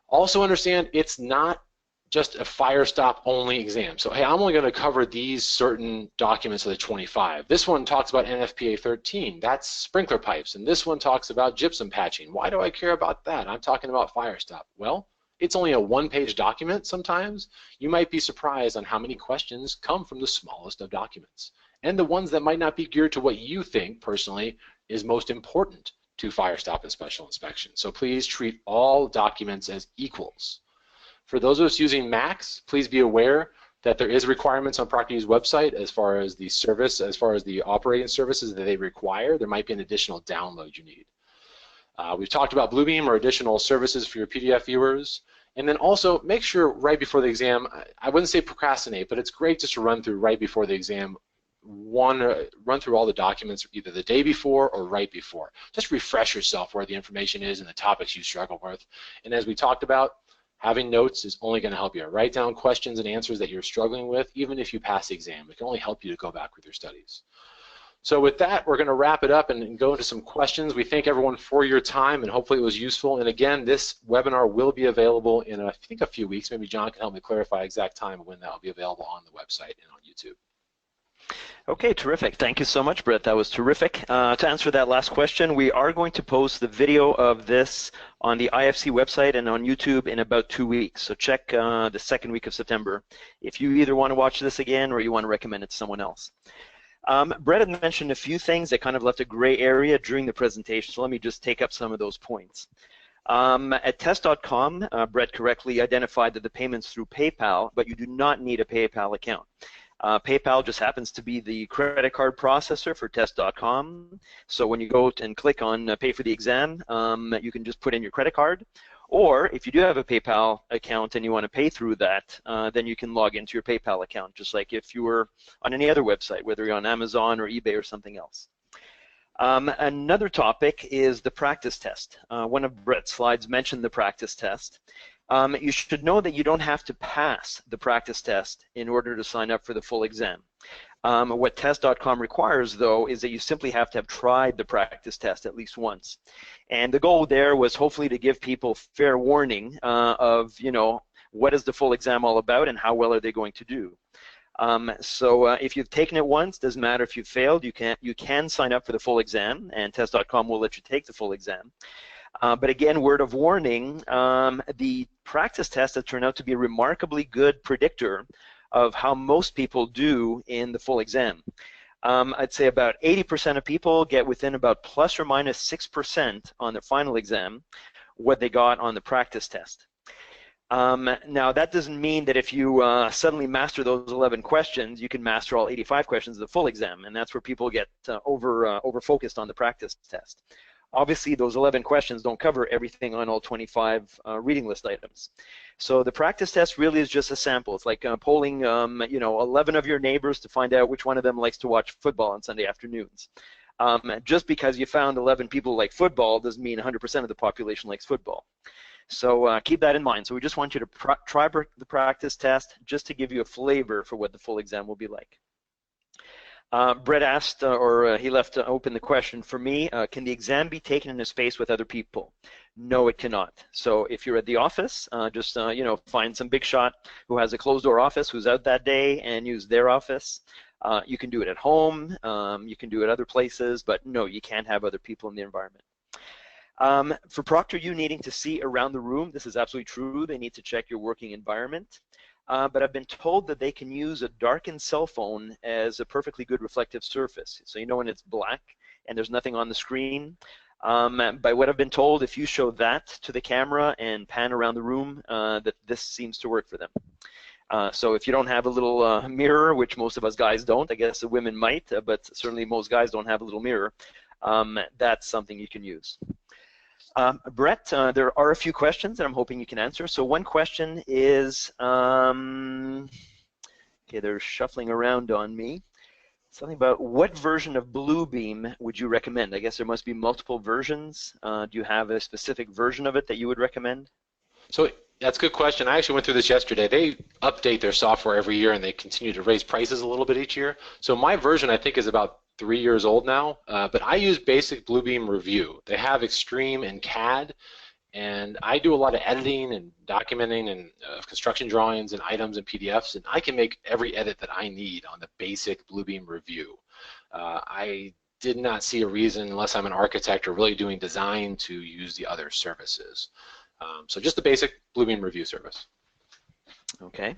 Also understand it's not just a Firestop only exam. So hey, I'm only going to cover these certain documents of the 25. This one talks about NFPA 13. That's sprinkler pipes. And this one talks about gypsum patching. Why do I care about that? I'm talking about Firestop. Well, it's only a one-page document sometimes. You might be surprised on how many questions come from the smallest of documents, and the ones that might not be geared to what you think personally is most important to Firestop and special inspection. So please treat all documents as equals. For those of us using Macs, please be aware that there is requirements on Proctoring's website as far as the service, as far as the operating services that they require. There might be an additional download you need. We've talked about Bluebeam or additional services for your PDF viewers. And then also make sure right before the exam, I wouldn't say procrastinate, but it's great just to run through right before the exam, run through all the documents either the day before or right before. Just refresh yourself where the information is and the topics you struggle with. And as we talked about, having notes is only going to help you. Write down questions and answers that you're struggling with, even if you pass the exam. It can only help you to go back with your studies. So with that, we're going to wrap it up and go into some questions. We thank everyone for your time, and hopefully it was useful. And again, this webinar will be available in, I think, a few weeks. Maybe John can help me clarify exact time when that will be available on the website and on YouTube. Okay, terrific. Thank you so much, Brett. That was terrific. To answer that last question, we are going to post the video of this on the IFC website and on YouTube in about 2 weeks. So check the second week of September if you either want to watch this again or you want to recommend it to someone else. Brett had mentioned a few things that kind of left a gray area during the presentation, so let me just take up some of those points. At test.com, Brett correctly identified that the payment's through PayPal, but you do not need a PayPal account. PayPal just happens to be the credit card processor for test.com, so when you go and click on pay for the exam, you can just put in your credit card. Or if you do have a PayPal account and you want to pay through that, then you can log into your PayPal account, just like if you were on any other website, whether you're on Amazon or eBay or something else. Another topic is the practice test. One of Brett's slides mentioned the practice test. You should know that you don't have to pass the practice test in order to sign up for the full exam. What test.com requires, though, is that you simply have to have tried the practice test at least once. And the goal there was hopefully to give people fair warning of, what is the full exam all about and how well are they going to do. So if you've taken it once, doesn't matter if you've failed, you can sign up for the full exam, and test.com will let you take the full exam. But again, word of warning, the practice test has turned out to be a remarkably good predictor of how most people do in the full exam. I'd say about 80% of people get within about plus or minus 6% on their final exam what they got on the practice test. Now that doesn't mean that if you suddenly master those 11 questions, you can master all 85 questions of the full exam, and that's where people get over-focused on the practice test. Obviously, those 11 questions don't cover everything on all 25 reading list items. So the practice test really is just a sample. It's like polling, 11 of your neighbors to find out which one of them likes to watch football on Sunday afternoons. Just because you found 11 people like football doesn't mean 100% of the population likes football. So keep that in mind. So we just want you to try the practice test just to give you a flavor for what the full exam will be like. Brett asked, he left open the question for me, can the exam be taken in a space with other people? No, it cannot. So if you're at the office, just find some big shot who has a closed door office who's out that day and use their office. You can do it at home, you can do it other places, but no, you can't have other people in the environment. For Proctor, you needing to see around the room, this is absolutely true. They need to check your working environment. But I've been told that they can use a darkened cell phone as a perfectly good reflective surface. So you know when it's black and there's nothing on the screen. By what I've been told, if you show that to the camera and pan around the room, that this seems to work for them. So if you don't have a little mirror, which most of us guys don't, I guess the women might, but certainly most guys don't have a little mirror, that's something you can use. Brett, there are a few questions that I'm hoping you can answer. So one question is, okay, they're shuffling around on me. Something about what version of Bluebeam would you recommend? I guess there must be multiple versions. Do you have a specific version of it that you would recommend? So that's a good question. I actually went through this yesterday. They update their software every year and they continue to raise prices a little bit each year. So my version I think is about 3 years old now, but I use basic Bluebeam Review. They have Extreme and CAD, and I do a lot of editing and documenting and construction drawings and items and PDFs, and I can make every edit that I need on the basic Bluebeam Review. I did not see a reason, unless I'm an architect or really doing design, to use the other services. So just the basic Bluebeam Review service. Okay.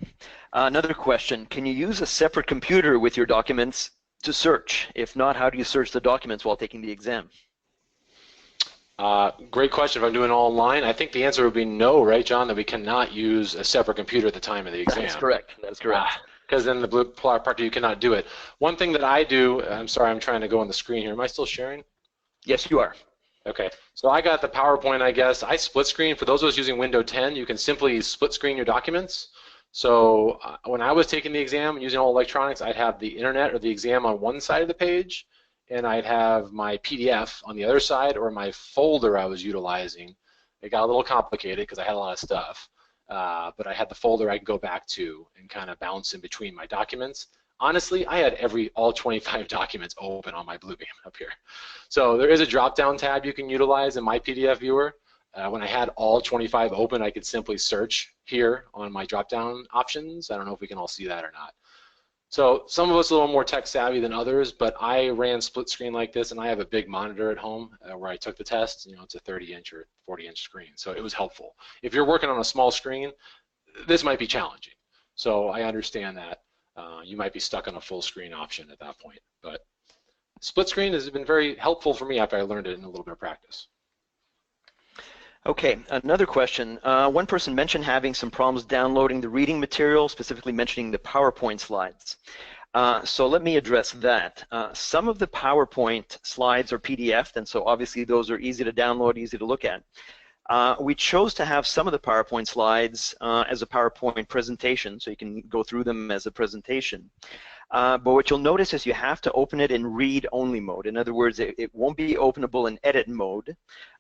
Another question, can you use a separate computer with your documents to search? If not, how do you search the documents while taking the exam? Great question. If I'm doing it all online, I think the answer would be no, right, John? That we cannot use a separate computer at the time of the exam. That's correct. That's correct. Because then the Proctor, you cannot do it. One thing that I do, I'm sorry, I'm trying to go on the screen here. Am I still sharing? Yes, you are. Okay. So I got the PowerPoint, I guess. I split screen. For those of us using Windows 10, you can simply split screen your documents. So when I was taking the exam using all electronics, I'd have the internet or the exam on one side of the page, and I'd have my PDF on the other side, or my folder I was utilizing. It got a little complicated because I had a lot of stuff, but I had the folder I could go back to and kind of bounce in between my documents. Honestly, I had all 25 documents open on my Bluebeam up here. So there is a drop-down tab you can utilize in my PDF viewer. When I had all 25 open, I could simply search here on my drop-down options. I don't know if we can all see that or not. So some of us are a little more tech savvy than others, but I ran split screen like this, and I have a big monitor at home where I took the test. You know, it's a 30-inch or 40-inch screen, so it was helpful. If you're working on a small screen, this might be challenging. So I understand that. You might be stuck on a full screen option at that point. But split screen has been very helpful for me after I learned it in a little bit of practice. Okay, another question. One person mentioned having some problems downloading the reading material, specifically mentioning the PowerPoint slides. So let me address that. Some of the PowerPoint slides are PDF'd, and so obviously those are easy to download, easy to look at. We chose to have some of the PowerPoint slides as a PowerPoint presentation, so you can go through them as a presentation. But what you'll notice is you have to open it in read-only mode. In other words, it won't be openable in edit mode.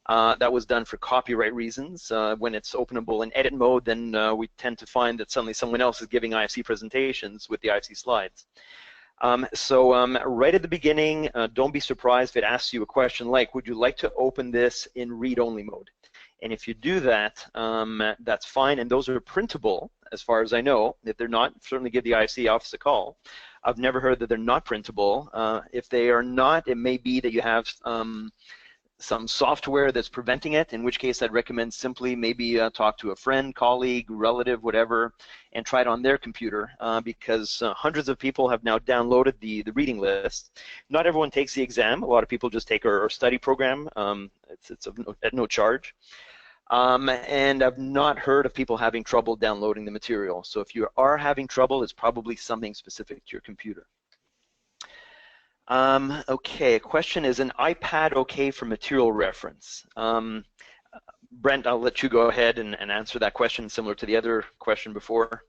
That was done for copyright reasons. When it's openable in edit mode, then we tend to find that suddenly someone else is giving IFC presentations with the IFC slides. Right at the beginning, don't be surprised if it asks you a question like, would you like to open this in read-only mode? And if you do that, that's fine, and those are printable, as far as I know. If they're not, certainly give the IFC office a call. I've never heard that they're not printable. If they are not, it may be that you have some software that's preventing it, in which case I'd recommend simply maybe talk to a friend, colleague, relative, whatever, and try it on their computer, because hundreds of people have now downloaded the reading list. Not everyone takes the exam. A lot of people just take our study program. It's at no charge. And I've not heard of people having trouble downloading the material. So if you are having trouble, it's probably something specific to your computer. Okay, a question, is an iPad okay for material reference? Brent, I'll let you go ahead and answer that question, similar to the other question before.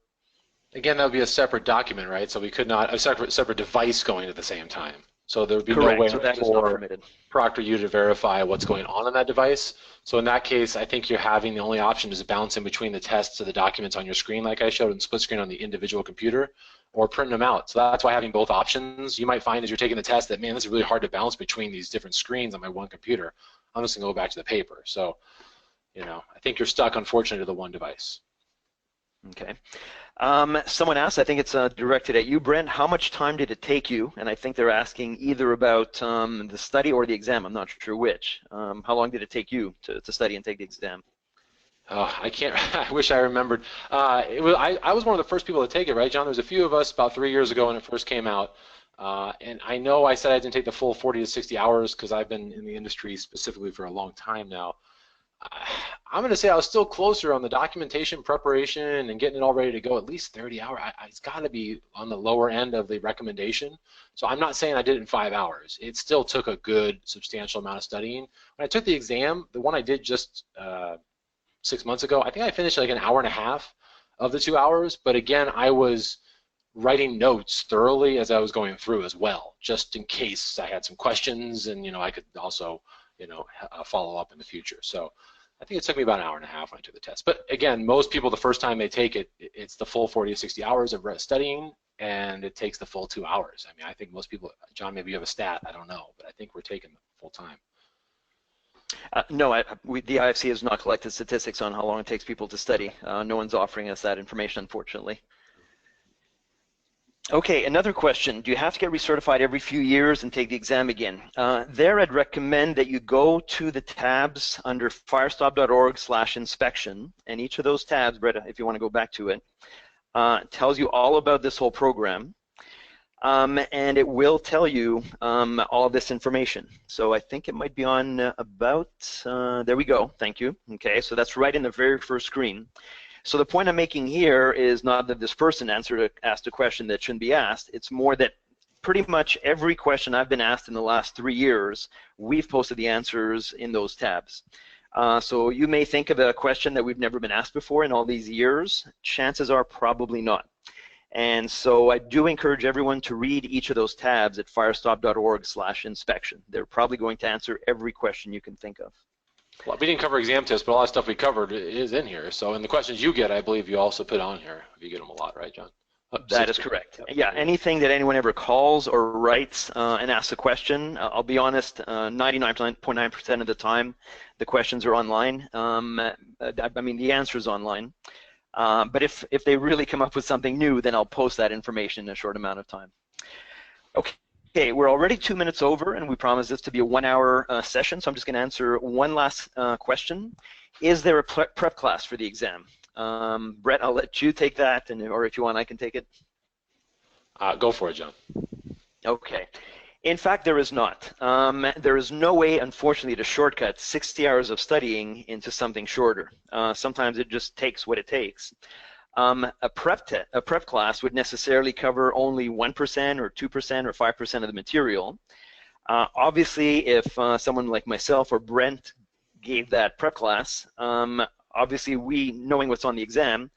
Again, that would be a separate document, right? So we could not, a separate device going at the same time. So there would be Correct. no way So that is not for permitted. Proctor to verify what's going on that device. So in that case, I think you're having the only option is to bounce in between the tests of the documents on your screen, like I showed, and split screen on the individual computer, or print them out. So that's why having both options, you might find as you're taking the test that, man, this is really hard to bounce between these different screens on my one computer. I'm just gonna go back to the paper. So, you know, I think you're stuck, unfortunately, to the one device. Okay. Someone asked, I think it's directed at you, Brent, how much time did it take you? And I think they're asking either about the study or the exam. I'm not sure which. How long did it take you to study and take the exam? I can't. I wish I remembered. I was one of the first people to take it, right, John? There's a few of us about 3 years ago when it first came out, and I know I said I didn't take the full 40 to 60 hours because I've been in the industry specifically for a long time now. I'm going to say I was still closer on the documentation preparation and getting it all ready to go, at least 30 hours. It's got to be on the lower end of the recommendation. So I'm not saying I did it in 5 hours. It still took a good, substantial amount of studying. When I took the exam, the one I did just 6 months ago, I think I finished like an hour and a half of the 2 hours. But again, I was writing notes thoroughly as I was going through as well, just in case I had some questions, and I could also follow up in the future. So I think it took me about an hour and a half when I took the test. But again, most people, the first time they take it, it's the full 40 to 60 hours of studying, and it takes the full 2 hours. I mean, I think most people, John, maybe you have a stat, I don't know, but I think we're taking the full time. No, the IFC has not collected statistics on how long it takes people to study. No one's offering us that information, unfortunately. Okay, another question. Do you have to get recertified every few years and take the exam again? There, I'd recommend that you go to the tabs under firestop.org/inspection, and each of those tabs, Brett, if you want to go back to it, tells you all about this whole program, and it will tell you all this information. So I think it might be on about, there we go, thank you. Okay, so that's right in the very first screen. So the point I'm making here is not that this person asked a question that shouldn't be asked. It's more that pretty much every question I've been asked in the last 3 years, we've posted the answers in those tabs. So you may think of a question that we've never been asked before in all these years. Chances are probably not. And so I do encourage everyone to read each of those tabs at firestop.org/inspection. They're probably going to answer every question you can think of. Well, we didn't cover exam tests, but a lot of stuff we covered is in here. So, and the questions you get, I believe you also put on here. You get them a lot, right, John? That is correct. Yeah, anything that anyone ever calls or writes and asks a question, I'll be honest, 99.9% of the time, the questions are online. I mean, the answer is online. But if they really come up with something new, then I'll post that information in a short amount of time. Okay, we're already 2 minutes over, and we promised this to be a 1-hour session, so I'm just going to answer one last question. Is there a prep class for the exam? Brett, I'll let you take that, or if you want, I can take it. Go for it, John. Okay. In fact, there is not. There is no way, unfortunately, to shortcut 60 hours of studying into something shorter. Sometimes it just takes what it takes. A prep class would necessarily cover only 1% or 2% or 5% of the material. Obviously, if someone like myself or Brent gave that prep class, obviously we, knowing what's on the exam,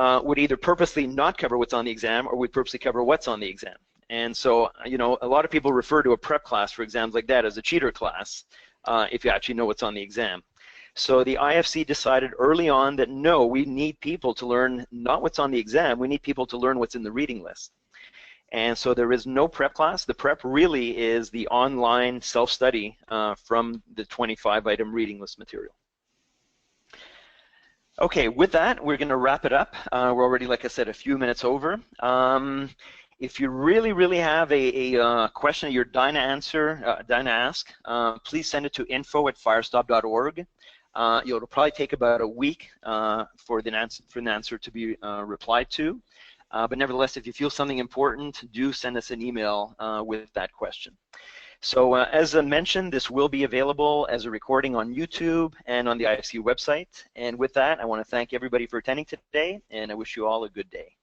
would either purposely not cover what's on the exam or would purposely cover what's on the exam. And so, a lot of people refer to a prep class for exams like that as a cheater class, if you actually know what's on the exam. So the IFC decided early on that no, we need people to learn not what's on the exam, we need people to learn what's in the reading list. And so there is no prep class. The prep really is the online self-study from the 25-item reading list material. Okay, with that, we're going to wrap it up. We're already, like I said, a few minutes over. If you really have a question you're dying to ask, please send it to info@firestop.org. It'll probably take about a week for an answer to be replied to. But nevertheless, if you feel something important, do send us an email with that question. So as I mentioned, this will be available as a recording on YouTube and on the IFC website. And with that, I want to thank everybody for attending today, and I wish you all a good day.